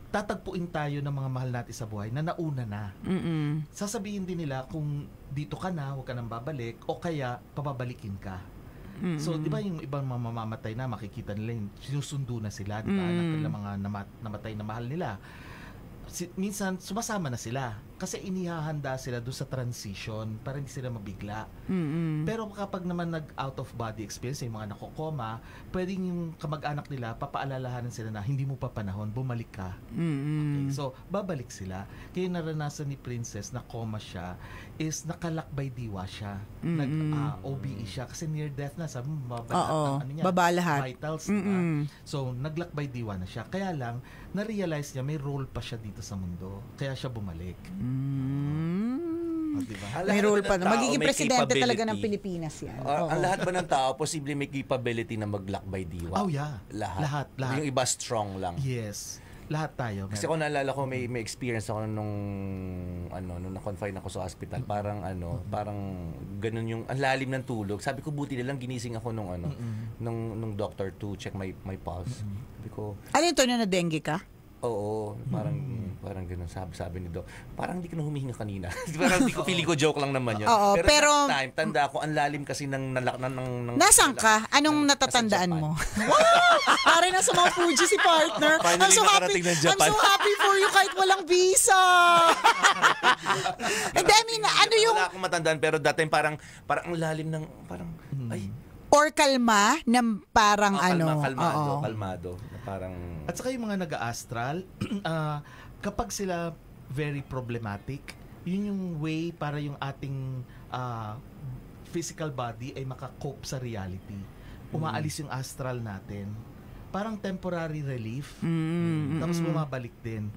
tatagpuin tayo ng mga mahal natin sa buhay na nauna na. Sasabihin din nila kung dito ka na, huwag ka nang babalik, o kaya pababalikin ka. So, di ba yung ibang mamamatay na, makikita nila yung sinusundo na sila, di ba? Mga namatay na mahal nila. Minsan, sumasama na sila. Kasi inihahanda sila doon sa transition para hindi sila mabigla. Pero kapag naman nag-out of body experience, yung mga nakokoma, pwedeng yung kamag-anak nila, papaalalahanan sila na hindi mo pa panahon, bumalik ka. Okay, so, babalik sila. Kaya naranasan ni Princess na coma siya, is nakalakbay diwa siya. Nag-OBE siya. Kasi near death na, sabi mo, babalahat. Vitals, diba? So, naglakbay diwa na siya. Kaya lang, na-realize niya, may role pa siya dito sa mundo. Kaya siya bumalik. Diba? May role pa. Magiging presidente talaga ng Pilipinas yan. Ang lahat ba ng tao, posible may capability na maglakbay diwa? Oh, yeah. Lahat. Yung iba strong lang. Yes. Lahat tayo. Kasi kung naalala ko, may experience ako nung na-confine ako sa hospital. Parang ganun yung, ang lalim ng tulog. Sabi ko, buti na lang ginising ako nung doctor to check my pulse. Sabi ko, ano ito na dengue ka? Oo, parang gano'n sabi ni Doc. Parang hindi ka na humihinga kanina. Parang hindi ko feeling ko joke lang naman 'yun. Oo, pero that time tanda ko ang lalim kasi ng nasaan ka? Anong natatandaan mo? Pare na sa mga Fuji si partner. Finally, nakarating ng Japan. I'm so happy for you kahit walang visa. And I mean, ano yung wala akong matandaan pero that time parang ang lalim ng parang ay or kalma ng parang kalmado. Parang At saka yung mga nag-astral, kapag sila very problematic, yun yung way para yung ating physical body ay makakope sa reality. Umaalis yung astral natin. Parang temporary relief. Tapos bumabalik din.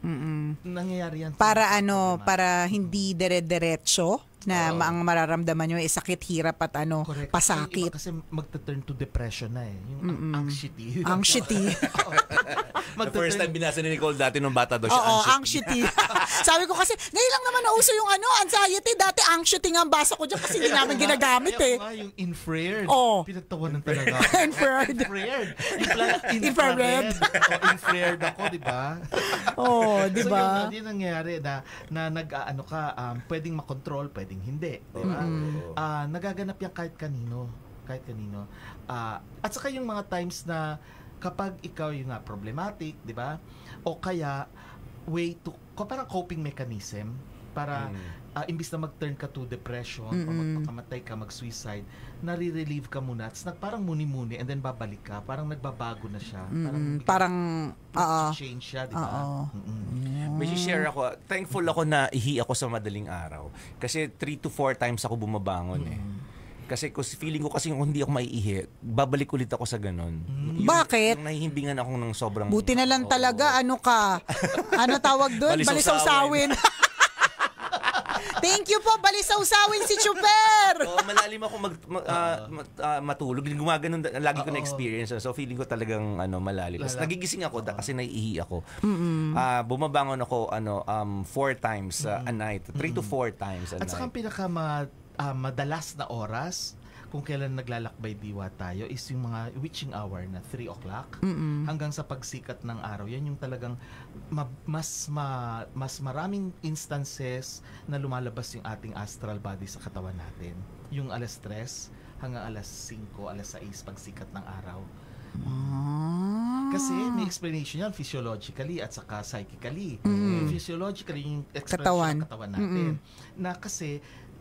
Nangyayari yan. para hindi dire-diretso na ang mararamdaman nyo ay sakit, hirap at Correct. pasakit. Yung iba kasi magta-turn to depression na eh. Yung anxiety. Anxiety. the first time binasa ni Nicole dati nung bata daw siya Oo, anxiety. Sabi ko kasi, ngayon lang naman nauso yung anxiety. Dati anxiety nga ang basa ko dyan kasi hindi namin ginagamit Kaya eh. nga yung infrared. Oo. Pinagtawanan talaga. Infrared. Infrared. Yung pala, Infrared. Infrared ako, di ba? Oo, di ba? So yun nangyayari na nag-ano ka, pwedeng makontrol, pwedeng hindi. Di ba? Nagaganap yan kahit kanino. At saka yung mga times na kapag ikaw yung problematic, di ba? O kaya parang coping mechanism para imbis na mag-turn ka to depression o magpakamatay ka, mag-suicide, nare-relieve ka muna. Tapos parang muni-muni and then babalik ka. Parang nagbabago na siya. Parang change siya, di ba? May share ako. Thankful ako na ihi ako sa madaling araw. Kasi 3 to 4 times ako bumabangon eh. Kasi feeling ko kasi kung hindi ako maiihi, babalik ulit ako sa ganun. Bakit? Yung nahihimbingan ako ng sobrang... Buti na lang talaga, ano tawag doon? Balisaw-sawin. Thank you po, balisaw-sawin si Chuper! Malalim ako matulog. Gumaganon, lagi ko na-experience. So feeling ko talagang malalim. Tapos nagigising ako kasi naiihi ako. Bumabangon ako 4 times a night. 3 to 4 times a night. At saka ang madalas na oras kung kailan naglalakbay diwa tayo is yung mga witching hour na 3 o'clock hanggang sa pagsikat ng araw. Yan yung talagang mas maraming instances na lumalabas yung ating astral body sa katawan natin. Yung alas 3 hanggang alas 5, alas 6 pagsikat ng araw. Kasi may explanation yan physiologically at saka psychically. Physiologically yung expression ng katawan natin. Na kasi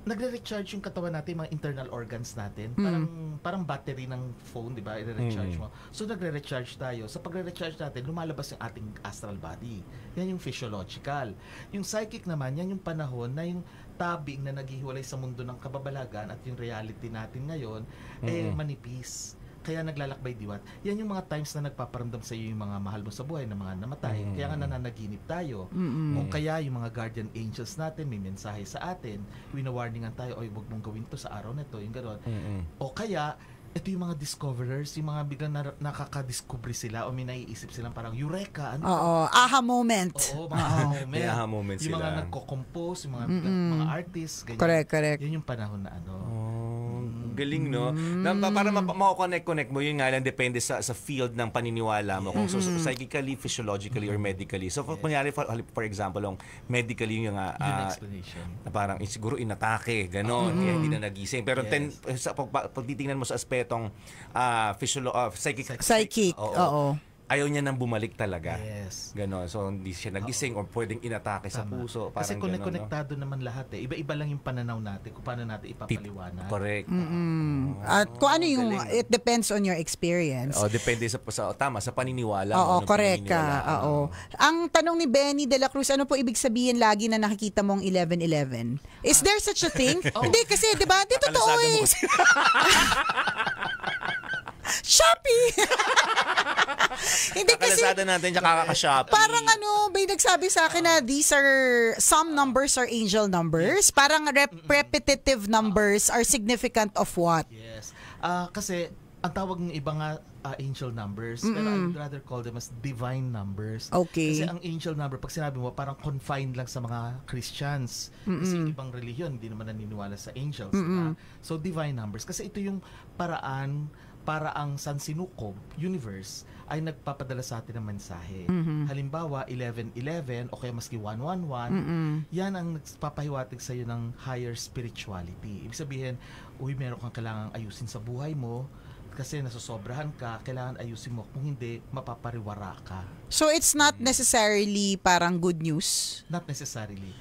nagre-recharge yung katawan natin, mga internal organs natin. Parang battery ng phone, di ba? I-recharge mo. So, nagre-recharge tayo. Sa pagre-recharge natin, lumalabas yung ating astral body. Yan yung physiological. Yung psychic naman, yan yung panahon na yung tabing na naghihiwalay sa mundo ng kababalagan at yung reality natin ngayon, manipis. Kaya naglalakbay diwat. Yan yung mga times na nagpaparamdam sa iyo yung mga mahal mo sa buhay na mga namatay. Kaya nga nananaginip tayo. O kaya yung mga guardian angels natin may mensahe sa atin. Wina-warningan tayo, oy, wag mong gawin to sa araw na to, yung gano'n. O kaya ito yung mga discoverers, yung mga biglang nakaka-discover sila o may naiisip silang parang eureka. Aha moment. Oo, mga aha moment. May aha moment yung sila. mga nagko-compose, yung mga artists, ganyan. Correct. Yan yung panahon na Galing, no? Para mako-connect mo, yun nga lang, depende sa field ng paniniwala mo. Kung psychically, physiologically, or medically. So, kunyari, for example, medically yung explanation. Na parang siguro inatake, gano'n, kaya hindi na nagising. Pero pag titingnan mo sa aspetong psychic, oo. Ayaw niya nang bumalik talaga. Yes. Ganon. So, hindi siya nagising or pwedeng inatake sa puso. Kasi Parang konektado naman lahat eh. Iba-iba lang yung pananaw natin kung paano natin ipapaliwanag. Correct. At kung ano yung, it depends on your experience. Depende sa paniniwala. Oo, correct ka. Oo. Ang tanong ni Benny de la Cruz, ano po ibig sabihin lagi na nakikita mong 11-11? Is there such a thing? Hindi kasi, di ba? Di totoo eh. Shopee! Hindi kasi Kalasada natin tsaka kaka-Shopee. parang may nagsabi sa akin na these are some numbers are angel numbers. Parang repetitive numbers are significant of what? Yes. Kasi ang tawag ng iba nga angel numbers, pero I would rather call them as divine numbers. Okay. Kasi ang angel number, pag sinabi mo, parang confined lang sa mga Christians. Kasi yung ibang relihiyon, hindi naman naniniwala sa angels. Diba? So, divine numbers. Kasi ito yung paraan para ang San Sinukob universe ay nagpapadala sa atin ng mensahe. Halimbawa, 1111 o kaya maski 111, yan ang nagpapahiwatig sa iyo ng higher spirituality. Ibig sabihin, meron kang kailangang ayusin sa buhay mo kasi nasosobrahan ka, kailangan ayusin mo. Kung hindi, mapapariwara ka. So it's not necessarily parang good news? Not necessarily.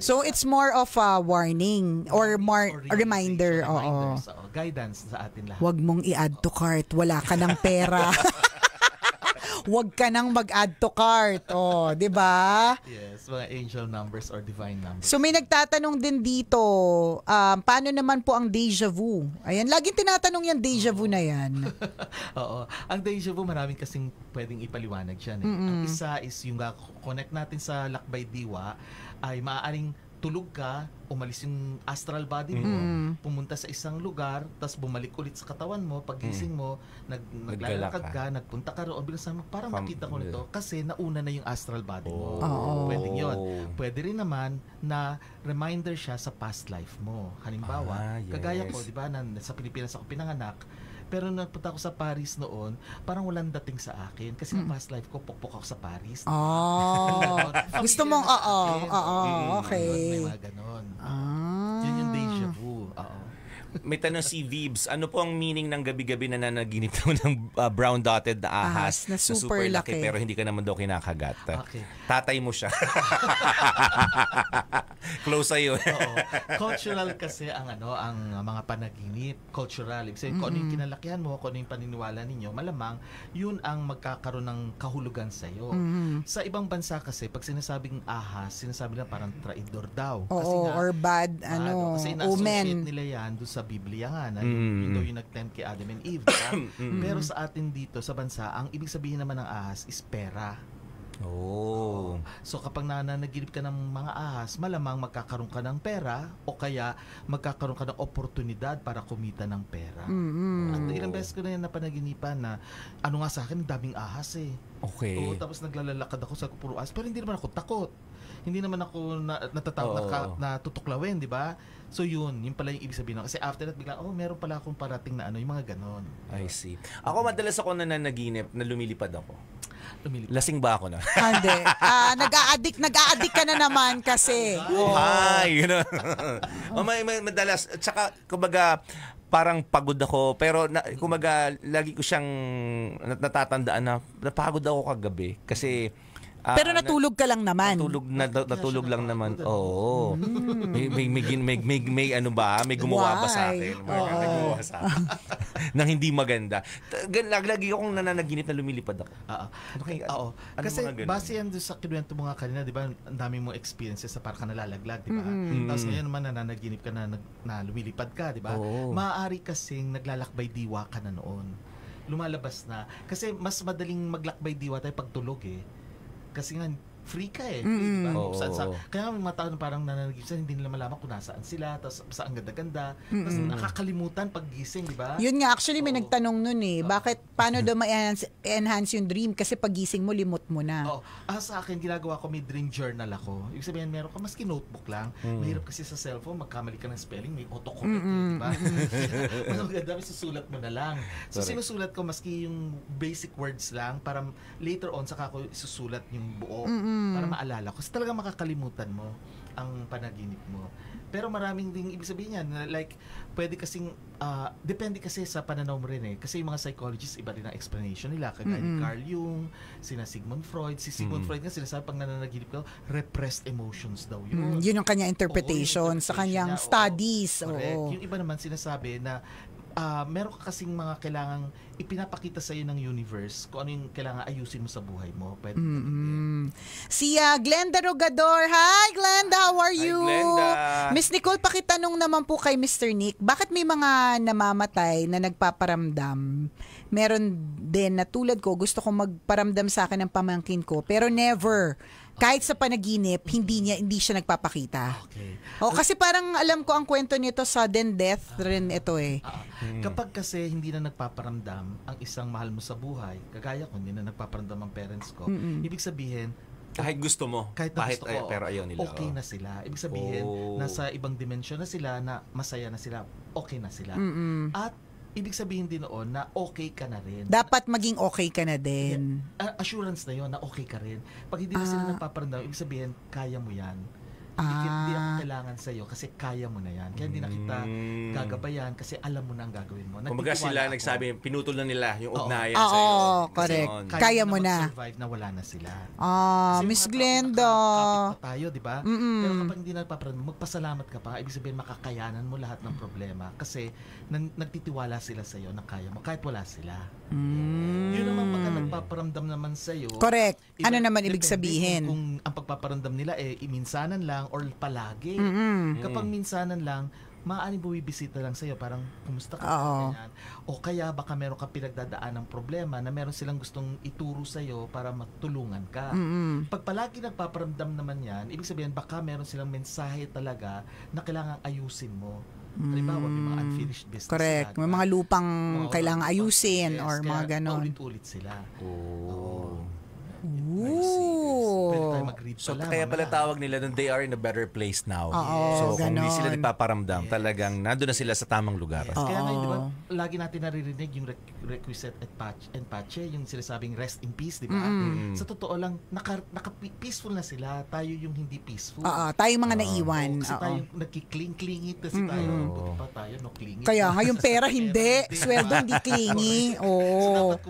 So it's more of a warning or more a reminder. Oo. Guidance sa atin lahat. Huwag mong i-add to cart. Wala ka ng pera. Huwag ka nang mag-add to cart. Oh, 'di ba? Yes, mga angel numbers or divine numbers. So may nagtatanong din dito, paano naman po ang deja vu? Ayan, laging tinatanong yan, deja vu na yan. Oo. Ang deja vu, maraming kasing pwedeng ipaliwanag dyan. Ang isa is yung connect natin sa Lakbay Diwa ay maaaring tulog ka, umalis yung astral body mo, pumunta sa isang lugar, tapos bumalik ulit sa katawan mo, pagising mo, naglalakad ka, nagpunta ka roon, bilang sama, parang nakita ko nito, kasi nauna na yung astral body mo. Pwede yun. Pwede rin naman na reminder siya sa past life mo. Halimbawa, kagaya ko, di ba, sa Pilipinas ako pinanganak, pero nagpunta ako sa Paris noon, parang walang dating sa akin. Kasi na past life ko, pokpok ako sa Paris. Gusto mong, okay. May mga ganon. Yun yung deja vu. May tanong si Vibs, ano po ang meaning ng gabi-gabi na nanaginip mo ng brown dotted na ahas na super laki pero hindi ka naman daw kinakagat? Okay. Tatay mo siya. Close sa'yo. Oo. Cultural kasi ang mga panaginip. Cultural. Ibig sabihin, kung ano yung kinalakihan mo, kung ano yung paniniwala ninyo, malamang yun ang magkakaroon ng kahulugan sa'yo. Sa ibang bansa kasi, pag sinasabing ahas, sinasabi na parang traidor daw. Kasi or bad, kasi na-associate nila yan doon sa Biblia nga, na yung nag-tempt kay Adam and Eve. Diba? Pero sa atin dito, sa bansa, ang ibig sabihin naman ng ahas is pera. So kapag nananaginip ka ng mga ahas, malamang magkakaroon ka ng pera o kaya magkakaroon ka ng oportunidad para kumita ng pera. At ilang beses ko na yan napanaginipan na nga sa akin, daming ahas eh. Okay. Tapos naglalakad ako sa puro ahas, pero hindi naman ako takot. Hindi naman ako natutuklawin, di ba? So yun pala yung ibig sabihin. Kasi after that, biglang, meron pala akong parating na yung mga ganon. I see. Ako madalas ako nananaginip na lumilipad ako. Lasing ba ako na? Hindi. Nag-a-addict ka na naman kasi. Ay, may madalas. Tsaka, kumbaga, parang pagod ako. Pero, kumbaga, lagi ko siyang natatandaan na napagod ako kagabi. Kasi, pero natulog ka lang naman. Natulog lang naman. Oo. May ano ba? May gumawa ba sa akin? May gumawa sa akin. Nang hindi maganda. Lagi akong nananaginip na lumilipad ako. Oo. Kasi base yan doon sa kinuwento mo nga kanina, di ba? Ang dami mong experiences sa parang ka nalalaglag, di ba? Tapos ngayon naman nananaginip ka na lumilipad ka, di ba? Maaari kasing naglalakbay diwa ka na noon. Lumalabas na. Kasi mas madaling maglakbay diwa tayo pag tulog eh. Kasi nga, free ka eh. Diba? Kaya may mga tao na parang nananaginip sila, hindi nila malaman kung nasaan sila, tapos saan ganda-ganda, tapos nakakalimutan pag gising, di ba? Yun nga, actually may nagtanong nun eh, paano daw ma-enhance yung dream? Kasi pag gising mo, limot mo na. Sa akin, ginagawa ko, may dream journal ako. Ibig sabihin, meron ka, maski notebook lang, mahirap kasi sa cellphone, magkamali ka ng spelling, may autocorrect, di ba? Mas maganda, susulat mo na lang. So, sinusulat ko, maski yung basic words lang, para later on, saka ako isusulat yung buo. Para maalala ko. Kasi talaga makakalimutan mo ang panaginip mo. Pero maraming ding ibig sabihin yan. Like, pwede kasing, depende kasi sa pananaw mo rin eh. Kasi yung mga psychologists, iba rin ang explanation nila. Kagaya ni Carl Jung, sina Sigmund Freud. Si Sigmund Freud nga sinasabi pag nananaginip ka, repressed emotions daw yun. Yun yung kanya interpretation sa kanyang studies. Yung iba naman sinasabi na meron ka kasing mga kailangang ipinapakita sa iyo ng universe kung ano yung kailangan ayusin mo sa buhay mo. Pwede. Si Glenda Rogador. Hi, Glenda. How are you? Hi, Glenda. Miss Nicole, pakitanong naman po kay Mr. Nick, bakit may mga namamatay na nagpaparamdam? Meron din na tulad ko, gusto kong magparamdam sa akin ng pamangkin ko, pero never. Kahit sa panaginip, hindi siya nagpapakita. Okay. Kasi parang alam ko ang kwento nito, sudden death rin ito eh. Kapag kasi hindi na nagpaparamdam ang isang mahal mo sa buhay, kagaya ko, hindi na nagpaparamdam ang parents ko, ibig sabihin, kahit gusto mo, kahit gusto ko, pero ayaw nila. Okay na sila. Ibig sabihin, nasa ibang dimensyon na sila, na masaya na sila, okay na sila. At ibig sabihin din noon na okay ka na rin. Dapat maging okay ka na din. Assurance na yon na okay ka rin. Pag hindi na sila nagpaparamdam, ibig sabihin, kaya mo yan. Hindi ako kailangan sa'yo kasi kaya mo na yan. Kaya hindi na kita gagabayan kasi alam mo na ang gagawin mo. Kumbaga sila Nagtitiwala ako. nagsabi, pinutol na nila yung ugnayan Oo, sa'yo. correct. Ganon. Kaya mo na. mag-survive na wala na sila. Ah, Kasi Miss mga tao, Glenda. nakakapit pa tayo, di ba? Pero kapag hindi na nagpaparamdam, magpasalamat ka pa. Ibig sabihin, makakayanan mo lahat ng problema. Kasi nagtitiwala sila sa'yo na kaya mo, kahit wala sila. Yun naman pagka nagpaparamdam naman sa'yo. Correct. Ano iba- naman ibig depende sabihin? Kung ang pagpaparamdam nila minsanan lang or palagi. Kapag minsanan lang, maaaring bumibisita lang sa'yo, parang kumusta ka? Oo. Ganyan. O kaya baka meron kang pinagdadaan ng problema na meron silang gustong ituro sa'yo para matulungan ka. Pag palagi nagpaparamdam naman yan, ibig sabihin baka meron silang mensahe talaga na kailangan ayusin mo. Halimbawa, may mga unfinished business Correct. sila, May diba? mga lupang Oo, kailangan ayusin yes, or kaya mga ganon. paulit-ulit sila. Oo. Ooh. Pwede tayo mag-read So pala. kaya pala mamaya. tawag nila nung they are in a better place now. Oo, so kung hindi ganon. sila nagpaparamdam, talagang nandun na sila sa tamang lugar. Yes. Kaya nga, Oo. di ba, lagi natin naririnig yung requisite and patche, yung sinasabing rest in peace, di ba? Sa totoo lang, naka-peaceful na sila. Tayo yung hindi peaceful. Oo, tayong mga naiwan. Kasi Oo. tayo nagkikling-klingit kasi tayo. Buti pa tayo, no klingit. Kaya nga yung pera hindi. Hindi, Sweldo diba? hindi clingy. So Oo. dapat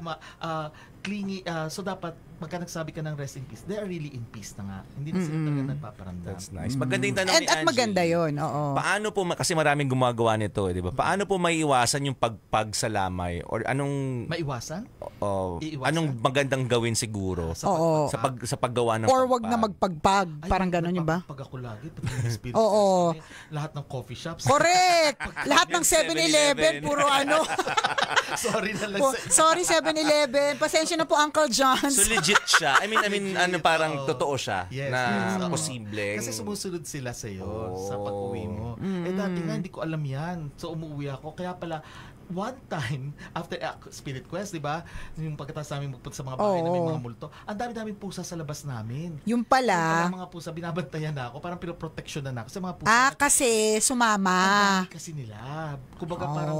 clingy, so dapat pagka nagsabi ka ng rest in peace, they are really in peace na nga. Hindi na sila talaga nagpaparamdam. That's nice. Maganda yung tanong And ni at Angie. maganda yun. Oo. Paano po, kasi maraming gumagawa nito, di ba? Paano po maiiwasan yung pagsalamay? Or anong Maiwasan? Iiwasan? anong magandang gawin siguro Oo. sa paggawa ng Or wag na pagpag? magpagpag. Ay, Parang gano'n yun ba? Pag ako lagi, pag yung spirit Oo. kasi lahat ng coffee shops. Correct! Lahat ng 7-Eleven, puro ano. Sorry na lang sa Sorry 7-Eleven. Pasensya na po Uncle John's. So legit siya. I mean ano parang totoo siya Yes, na yes, oo. posibleng. Kasi sumusunod sila sa iyo Oh. sa pag-uwi mo. Dati nga hindi ko alam yan. So umuwi ako. Kaya pala, one time, after Spirit Quest, di ba? Yung pagkatapos namin magpunta sa mga bahay na may Oo. mga multo, ang dami-daming pusa sa labas namin. Yung Yung pala, pala, mga pusa, binabantayan na ako. Parang pinoproteksyon na ako. Sa mga pusa, kasi ang sumama. dami kasi nila. Kumbaga parang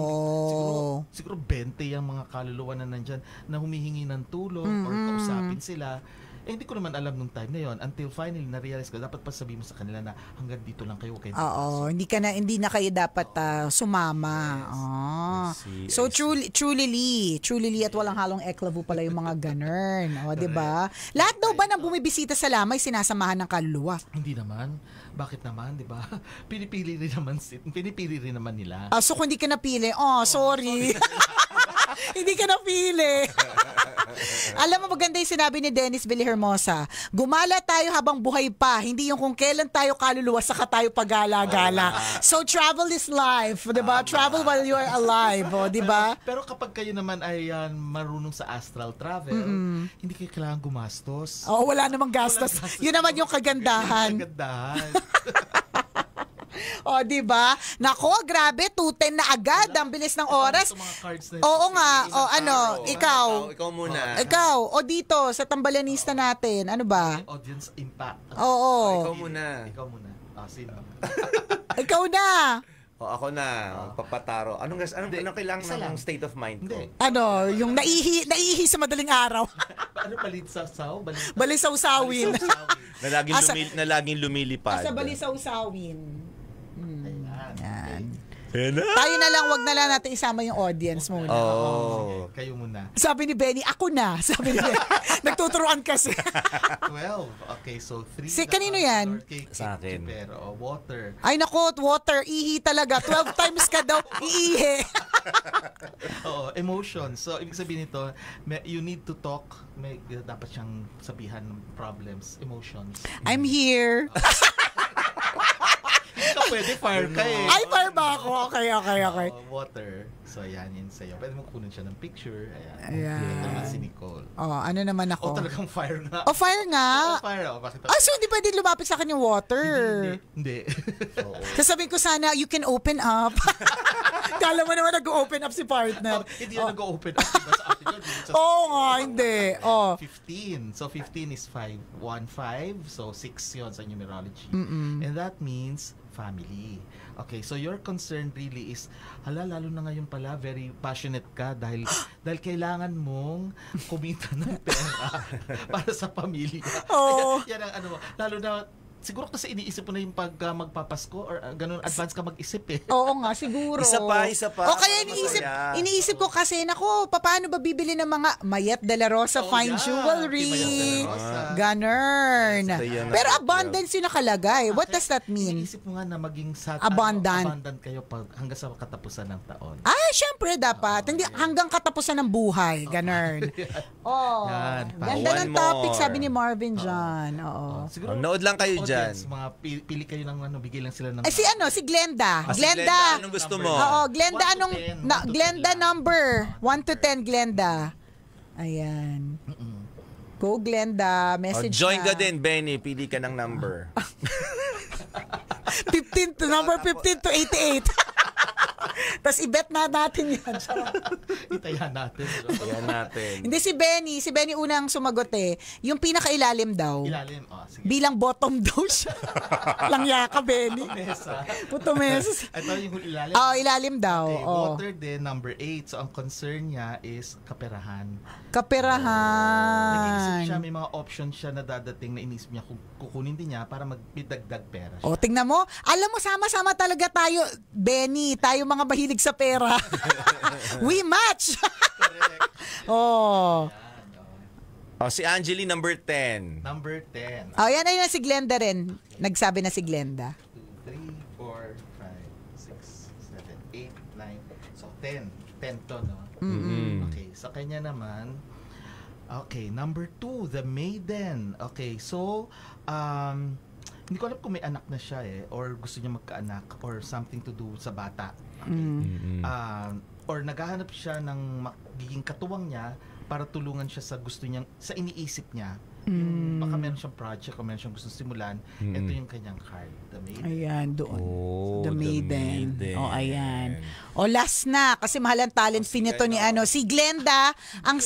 siguro 20 yung mga kaluluwa na nandyan na humihingi ng tulong or kausapin sila. Hindi ko naman alam nung time na yon until finally na-realize ko dapat pa sabihin mo sa kanila na hanggang dito lang kayo kayo. Oo, hindi na kayo dapat sumama. I see, So I see. truly at walang halong eklavu pala yung mga ganern. O, 'di ba? Lahat daw ba ng bumibisita sa lamay sinasamahan ng kaluluwa? Hindi naman. Bakit naman, 'di ba? Pinipili rin naman nila. So kung hindi ka napili, sorry. Hindi ka napili. Alam mo, maganda yung sinabi ni Dennis Villahermosa. Gumala tayo habang buhay pa. Hindi yung kung kailan tayo kaluluwa, saka tayo pagala-gala. So travel is life, di ba? Travel while you are alive, di ba? Pero kapag kayo naman ay marunong sa astral travel, hindi kayo kailangan gumastos. Oo, wala namang gastos. Yun naman yung kagandahan. Kagandahan. O, di ba? Nako, grabe, 2:10 na agad. Ang bilis ng oras. Ito mga cards na Oo nga. O, ano, ikaw. Ikaw muna. Ikaw. O, dito, sa tambalanista natin. Ano ba? Audience impact. Oo. Ikaw muna. Ikaw muna. Sino? Ikaw na. Ako na, papataro. Anong kailangan isa lang. ng state of mind ko? Hindi. Ano, yung naihi sa madaling araw. Ano balisaw? Balisaw-sawin. Na laging lumilipad. Sa balisaw-sawin. Ayan. Yan. Tayo na lang, wag na lang natin isama yung audience muna. Oh. Kayo muna. Sabi ni Benny, ako na. Sabi ni Benny. Nagtuturuan kasi. 12. Okay, so 3. Kanino yan? Sa akin. Pero water. Ay nako, water, ihi talaga. 12 times ka daw, iihi. Oo, emotions. So, ibig sabihin nito, you need to talk. Dapat siyang sabihan ng problems, emotions. I'm here. Hindi ka pwede, fire ka eh. Ay, fire ba ako? Okay. Water. So, ayan yun sa'yo. Pwede mo kunin siya ng picture. Ayan. Ayan. Ito naman si Nicole. Ano naman Oh, ako? talagang fire nga. Fire nga. Fire. Bakit So hindi pwede lumapit sa akin yung water. Hindi. Sasabihin ko sana, you can open up. Kala mo naman nag-open up si partner. Hindi na nag-open up. Diba sa atin yun? Oo nga, hindi. 15. So, 15 is 5. 1, 5. So, 6 yun sa numerology. And that means family. Okay, so your concern really is, lalo na ngayon pala, very passionate ka dahil kailangan mong kumita ng pera para sa pamilya. Oo. Yan ang lalo na, siguro kasi iniisip mo na yung pag magpapasko or ganun, advance ka mag-isip eh. Oo nga, siguro. Isa pa. O kaya Masaya. iniisip ko kasi, nako, paano ba bibili ng mga Mayet de la Rosa fine jewelry? Kay Mayet de la Rosa. Ganun. Yes, yun ang Pero good abundance yung nakalagay. What does that mean? Iniisip mo nga na maging Abundant. abundant kayo hanggang sa katapusan ng taon. Syempre dapat. Hindi hanggang katapusan ng buhay. Ganun. Oh. Yan. Ganda One ng topic, more. sabi ni Marvin John. Oo. Siguro, Nood lang kayo dyan. mga pili kayo ng bigay lang sila ng Si Glenda. Si Glenda, anong gusto mo? Oo, Glenda, 1 to anong 10, 1 to 10 Glenda lang. number 1 to 10 Glenda. Ayan. Go Glenda, message Join na. ka din, Benny. Pili ka ng number. 15 to number 15 to 88. Tapos i-bet na natin yan. Itayan natin. Ayan natin. Hindi si Benny unang sumagot eh. Yung pinakailalim daw. Ilalim. Sige. Bilang bottom daw siya. Langya ka, Benny. Mesa. Puto mes. Ito yung ilalim. Ilalim daw. Okay, Oh. water din, number 8. So, ang concern niya is kaperahan. Kaperahan. Nag-iisip siya, may mga options siya na dadating na inisip niya kung kukunin din niya para magdagdag pera siya. O, tingnan mo. Alam mo, sama-sama talaga tayo, Benny. Tayo mga mahilig sa pera. We match. Oh. Si Angeli, number 10. Number 10. Oh, yan na si Glenda rin. Nagsabi na si Glenda. 2, 3, 4, 5, 6, 7, 8, 9. So, 10. 10 to, no? Okay, sa kanya naman, okay, number 2, the maiden. Okay, so, hindi ko alam kung may anak na siya or gusto niya magkaanak or something to do sa bata. Okay. Or naghahanap siya ng magiging katuwang niya para tulungan siya sa gusto niyang, sa iniisip niya. Yung baka meron siyang project o meron siyang gusto simulan, ito yung kanyang card, the maiden. Ayan, doon. Oh, The Maiden. Maiden. Oh, ayan. O, last na. Kasi mahal ang talent fin nito ni si Glenda. Ang...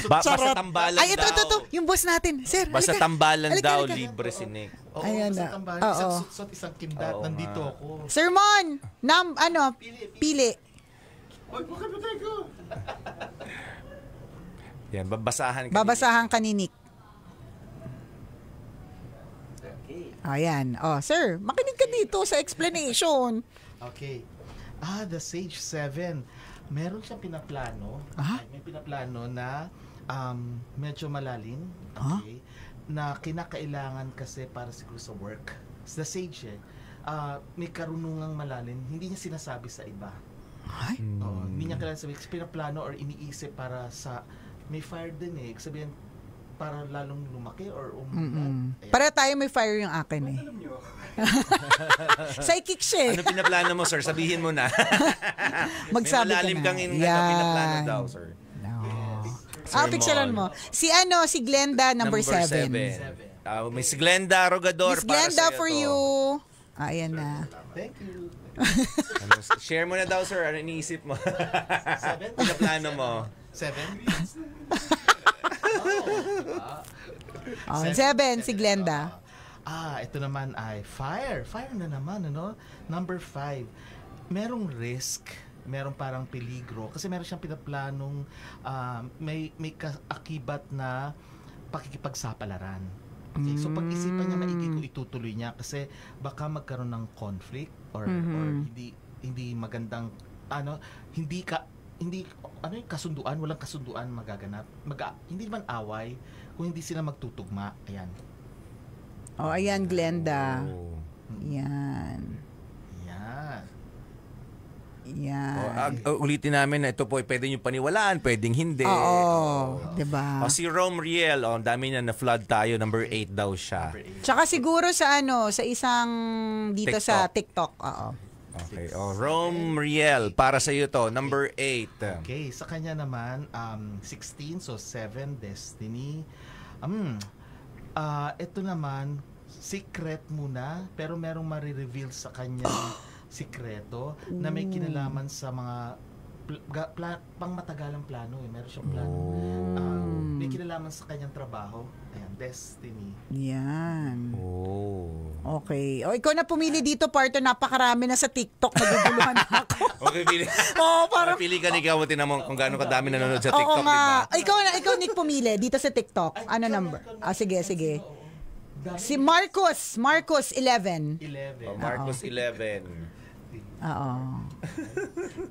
Basta Charot. tambalan Ay, ito. daw. Yung boss natin. Sir, Basta halika. tambalan Halika, daw, halika. libre si Nick. Oo, Ayan basta na. tambahan. Oo. Isang sutsot, isang kindat, Oo nandito nga. ako. Sermon! Pili. Yan, babasahan ka. Babasahan ka ni Nick. Ayan. Sir, makinig ka dito sa explanation. Okay. The Sage 7. Meron siyang pinaplano. Ah? May pinaplano na medyo malalim. Okay. Na kinakailangan kasi para siguro sa work. The Sage may karunungang malalim. Hindi niya sinasabi sa iba. Ay? Hindi niya kailangan sabihin. Pinaplano or iniisip para sa... May fire din eh. Sabihin, para lalong lumaki or umungat. Ayan. Para tayo may fire yung akin eh. Psychic siya eh. Ano pinaplano mo, sir? Sabihin mo na. Magsabi ka May malalim na. kang pinaplano daw, sir. Picturean mo. Si Glenda, number 7. Miss Glenda Rogador. Miss Glenda para sa'yo for to. you. Ayan na. Thank you. Share mo na daw, sir. Ano iniisip mo? 7? Pinaplano mo. 7? 7, si Glenda. Ito naman ay fire. Fire na naman, ano? Number 5. Merong risk, merong parang peligro kasi meron siyang pinaplanong may kaakibat na pakikipagsapalaran. Okay, so pag-isipan niya maigi kung itutuloy niya kasi baka magkaroon ng conflict or hindi magandang hindi yung kasunduan, walang kasunduan magaganap. Hindi naman away kung hindi sila magtutugma. Ayan. Ayan, Glenda. Oh. Yan. Yan. Yan. Ulitin namin na ito po, pwede nyo paniwalaan, pwedeng hindi. Oo. Diba? Si Rome Riel, ang dami na na-flood tayo, number 8 daw siya. Tsaka siguro sa sa isang dito sa TikTok. Oo. Okay. Rome Riel, para sa iyo to, number 8. Okay, sa kanya naman 16, so 7 destiny. Ito naman secret muna pero merong marireveal sa kanya sikreto na may kinalaman sa mga pang matagalang plano eh. Meron siyang plano. May kinalaman sa kanyang trabaho. Ayan, destiny. Yan. Oh. Okay. O, ikaw na pumili dito, partner. Napakarami na sa TikTok. Naguguluhan na ako. Okay, pili. Parang... Pili ka ni Ikaw, tinan mo kung gaano kadami nanonood sa Oo TikTok, nga. diba? Ikaw, Nick, pumili dito sa TikTok. Ano number? Sige. Si Marcos 11. 11. Marcos 11. Oo.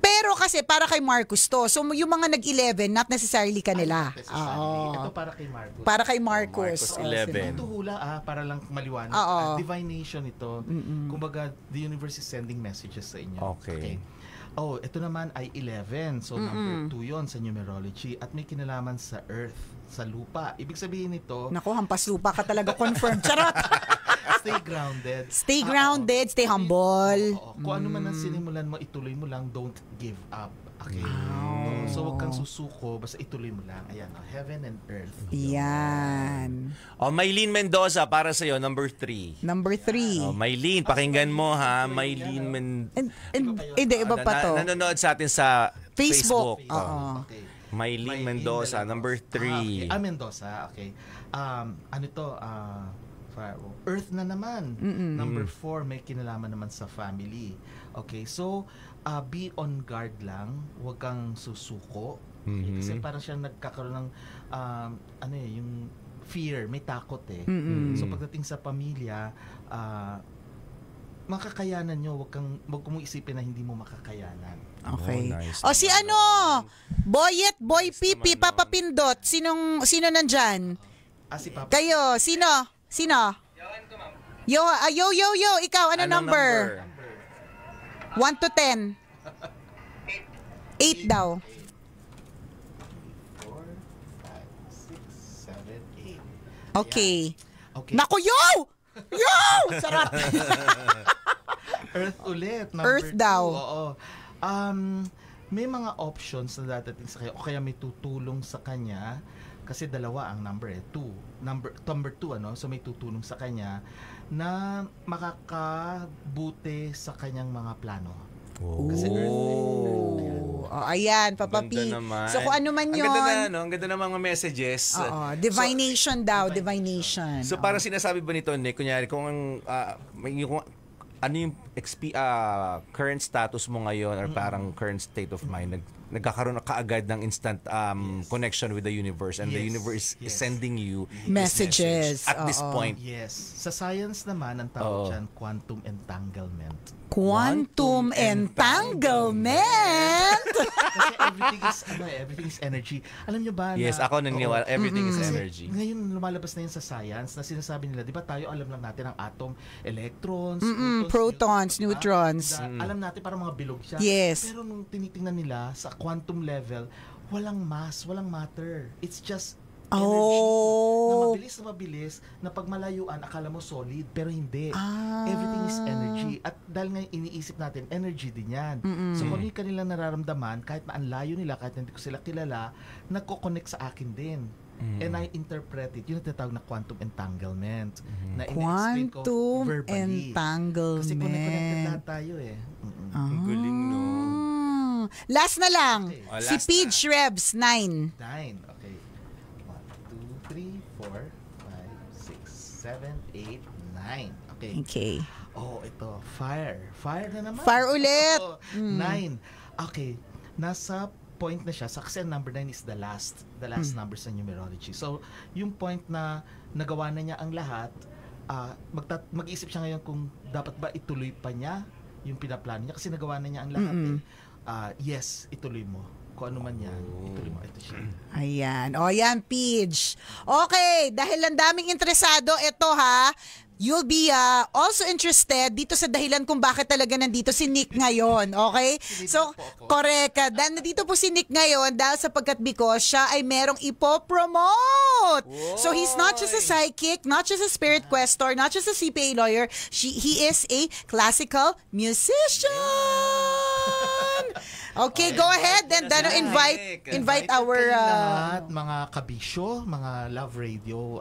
Pero kasi para kay Marcos to. So yung mga nag-11, not necessarily kanila. Ito para kay Marcos. Para kay Marcos. Marcos 11. Ito hula para lang maliwanag. Oo. Divination ito. Kumbaga, the universe is sending messages sa inyo. Okay. Oh, ito naman ay 11. So, number 2 yon sa numerology. At may kinalaman sa earth, sa lupa. Ibig sabihin nito, Naku, hampas lupa ka talaga confirmed. Charot! stay grounded. Stay grounded, stay humble. Kung ano man ang sinimulan mo, ituloy mo lang. Don't give up. Okay? So, huwag kang susuko. Basta ituloy mo lang. Ayan, heaven and earth. Yan. Maylene Mendoza, para sa'yo, number 3. Number 3. Maylene, pakinggan mo ha. Maylene Hindi, iba pa to. Nanonood sa atin sa Facebook. Facebook. Oo. Okay. Maylene Mendoza, number 3. Mendoza, okay. Ano to? Earth na naman. Number 4, may kinalaman naman sa family. Okay, so be on guard lang. Huwag kang susuko. Okay? Kasi parang siyang nagkakaroon ng yung fear, may takot eh. So pagdating sa pamilya, makakayanan nyo, wag mong isipin na hindi mo makakayanan. Okay. Oh, nice si Boyet, Boy Pipi, Papa Pindot. Sino nandyan? Si Papa. Kayo, sino? Yo, ikaw, ano Anong number? 1 to 10. 8 daw. 4, 5, 6, 7, 8. Okay. Okay. Naku, yo! Sarap! Earth ulit. Number Earth 2. daw. Oo. May mga options na dadating sa kanya o kaya may tutulong sa kanya kasi dalawa ang number 2. Number 2 so may tutulong sa kanya na makakabuti sa kanyang mga plano. Kasi Ayan, Papa P. So kung ano man yun. Ang ganda na mga messages. Divination daw, divination. So parang sinasabi ba nito, Nick, kunyari, kung ano yung current status mo ngayon or parang current state of mind, nagkakaroon na kaagad ng instant connection with the universe and the universe is sending you messages at this point. Yes. Sa science naman, ang tawag dyan, quantum entanglement. Quantum entanglement? Kasi everything is energy. Alam nyo ba na... Yes, ako naniniwala, everything is energy. Ngayon, lumalabas na yun sa science na sinasabi nila, di ba tayo alam lang natin ang atom, electrons, protons, neutrons. Alam natin parang mga bilog siya. Yes. Pero nung tinitingnan nila sa quantum level, walang mass, walang matter. It's just energy na mabilis na pag malayuan akala mo solid pero hindi. Everything is energy at dahil nga iniisip natin energy din yan. So kung ano yung kanilang nararamdaman kahit na ang layo nila, kahit hindi ko sila kilala, nagko-connect sa akin din. And I interpret it. Yun ang tinatawag na quantum entanglement. Na in-explain ko Quantum verbally. entanglement. Kasi connected lahat tayo eh. Ang galing, no? Last na lang. Okay. Si Last Pidge Rebs, 9. 9. Okay. 1, 2, 3, 4, 5, 6, 7, 8, 9. Okay. Okay. Oh, ito. Fire. Fire na naman. Fire ulit. 9. Okay. Nasa point na siya. Kasi number 9 is the last number sa numerology. So, yung point na nagawa na niya ang lahat, mag-iisip siya ngayon kung dapat ba ituloy pa niya yung pinaplano niya kasi nagawa na niya ang lahat. Yes, ituloy mo. Kung ano man yan, ituloy mo. Ito siya. Ayan. O, yan, Pidge. Okay, dahil ang daming interesado, ito ha, you'll be also interested dito sa dahilan kung bakit talaga nandito si Nick ngayon. Okay? So, correct. Nandito po si Nick ngayon dahil sapagkat because siya ay merong ipopromote. So, he's not just a psychic, not just a spirit questor, not just a CPA lawyer. He is a classical musician. Okay, go ahead and then invite our lahat, mga kabisyo, mga love radio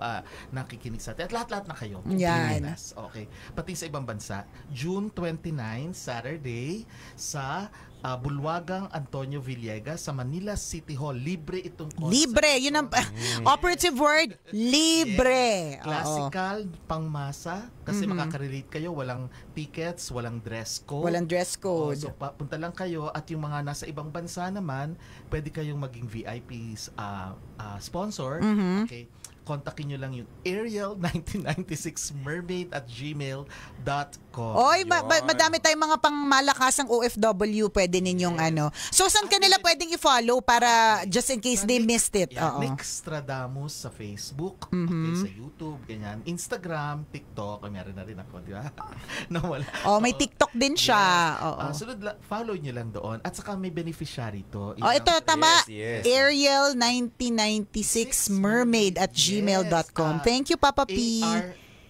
nakikinig sa atin. At lahat-lahat na kayo. Yan. Okay. Pati sa ibang bansa, June 29, Saturday, sa Bulwagang Antonio Villegas sa Manila City Hall. Libre itong concert. Libre, yun ang operative word, libre. Oo. Classical, pangmasa, kasi makaka-relate kayo, walang tickets, walang dress code. Walang dress code. So punta lang kayo, at yung mga nasa ibang bansa naman, pwede kayong maging VIPs sponsor. Okay. Kontakin nyo lang yung Ariel1996mermaid@gmail.com. Oy, madami tayong mga pangmalakasang OFW pwede ninyong ano. So, saan kanila pwedeng i-follow para just in case they missed it? Oo. Nick Stradamus sa Facebook, okay, sa YouTube, ganyan. Instagram, TikTok, meron na rin ako, di ba? Nawala. Oh, may TikTok din siya. Oo. Sunod, follow nyo lang doon. At saka may beneficiary to. Oh, ito, tama. Yes. Ariel1996mermaid@gmail.com. Thank you, Papa P.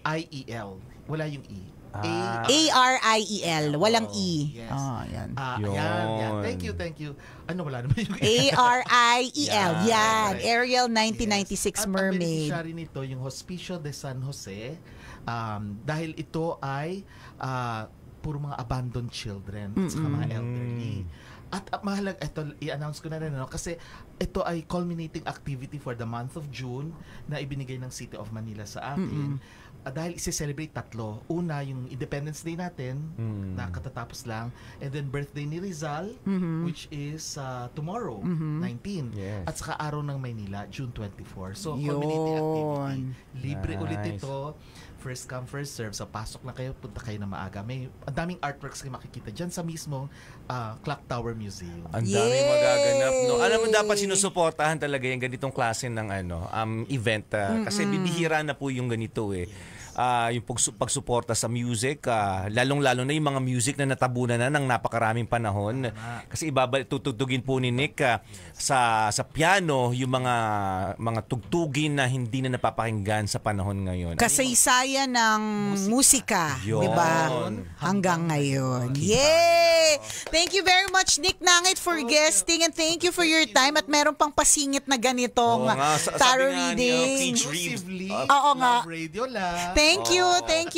ARIEL. Wala yung E. ARIEL. Walang E. Yes. Yan. Yan. Thank you. Ano, wala naman yung ARIEL. Yan. Right. Ariel1996 At ang Mermaid. beneficiary nito, yung Hospicio de San Jose, dahil ito ay puro mga abandoned children at saka mga elderly. At mahalaga, ito, i-announce ko na rin, kasi ito ay culminating activity for the month of June na ibinigay ng City of Manila sa akin. Dahil isi-celebrate 3. Una, yung Independence Day natin, na katatapos lang. And then birthday ni Rizal, which is tomorrow, 19. Yes. At saka Araw ng Maynila, June 24. So, culminating activity. Libre ulit Nice. ito. First come, first serve. So, pasok na kayo, punta kayo na maaga. Ang daming artworks kayo makikita dyan sa mismong Clock Tower Museum. Ang daming magaganap, no? Alam mo, dapat sinusuportahan talaga yung ganitong klase ng event. Kasi bibihira na po yung ganito eh. Yung pagsuporta sa music, lalong-lalo na yung mga music na natabunan na ng napakaraming panahon. Kasi tutugtugin po ni Nick sa piano yung mga tugtugin na hindi na napapakinggan sa panahon ngayon. Kasaysayan ng musika, Yun. di ba? Hanggang ngayon. Yay! Thank you very much, Nick Nangit, for guesting, and thank you for your time. At meron pang pasingit na ganitong tarot reading. Exclusively, Oo nga. Love Radio lang. Thank you,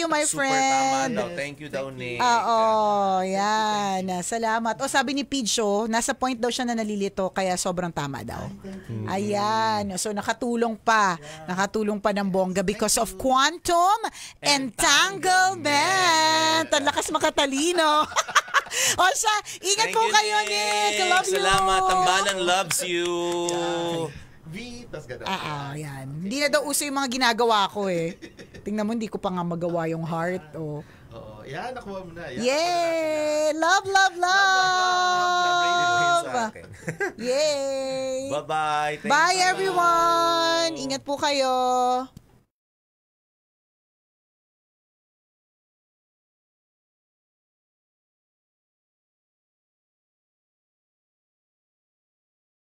my Super friend. tama daw. Thank you daw, Nick. Oo, yan. Salamat. O, sabi ni Pidjo, nasa point daw siya na nalilito, kaya sobrang tama daw. Ayan. So, nakatulong pa ng bongga because of quantum entanglement. Ang lakas makatalino. O siya, ingat Thank po you, kayo, Nick. Love you. Salamat. Tambalan loves you. Tas ganun. Yan. Hindi na daw uso yung mga ginagawa ko eh. Tingnan mo, hindi ko pa nga magawa yung heart. Oh. Oo. Yan, nakuha mo na. Yan, Yay! Love, love, love! Yay! Bye-bye. Thank Bye you. everyone! Ingat po kayo!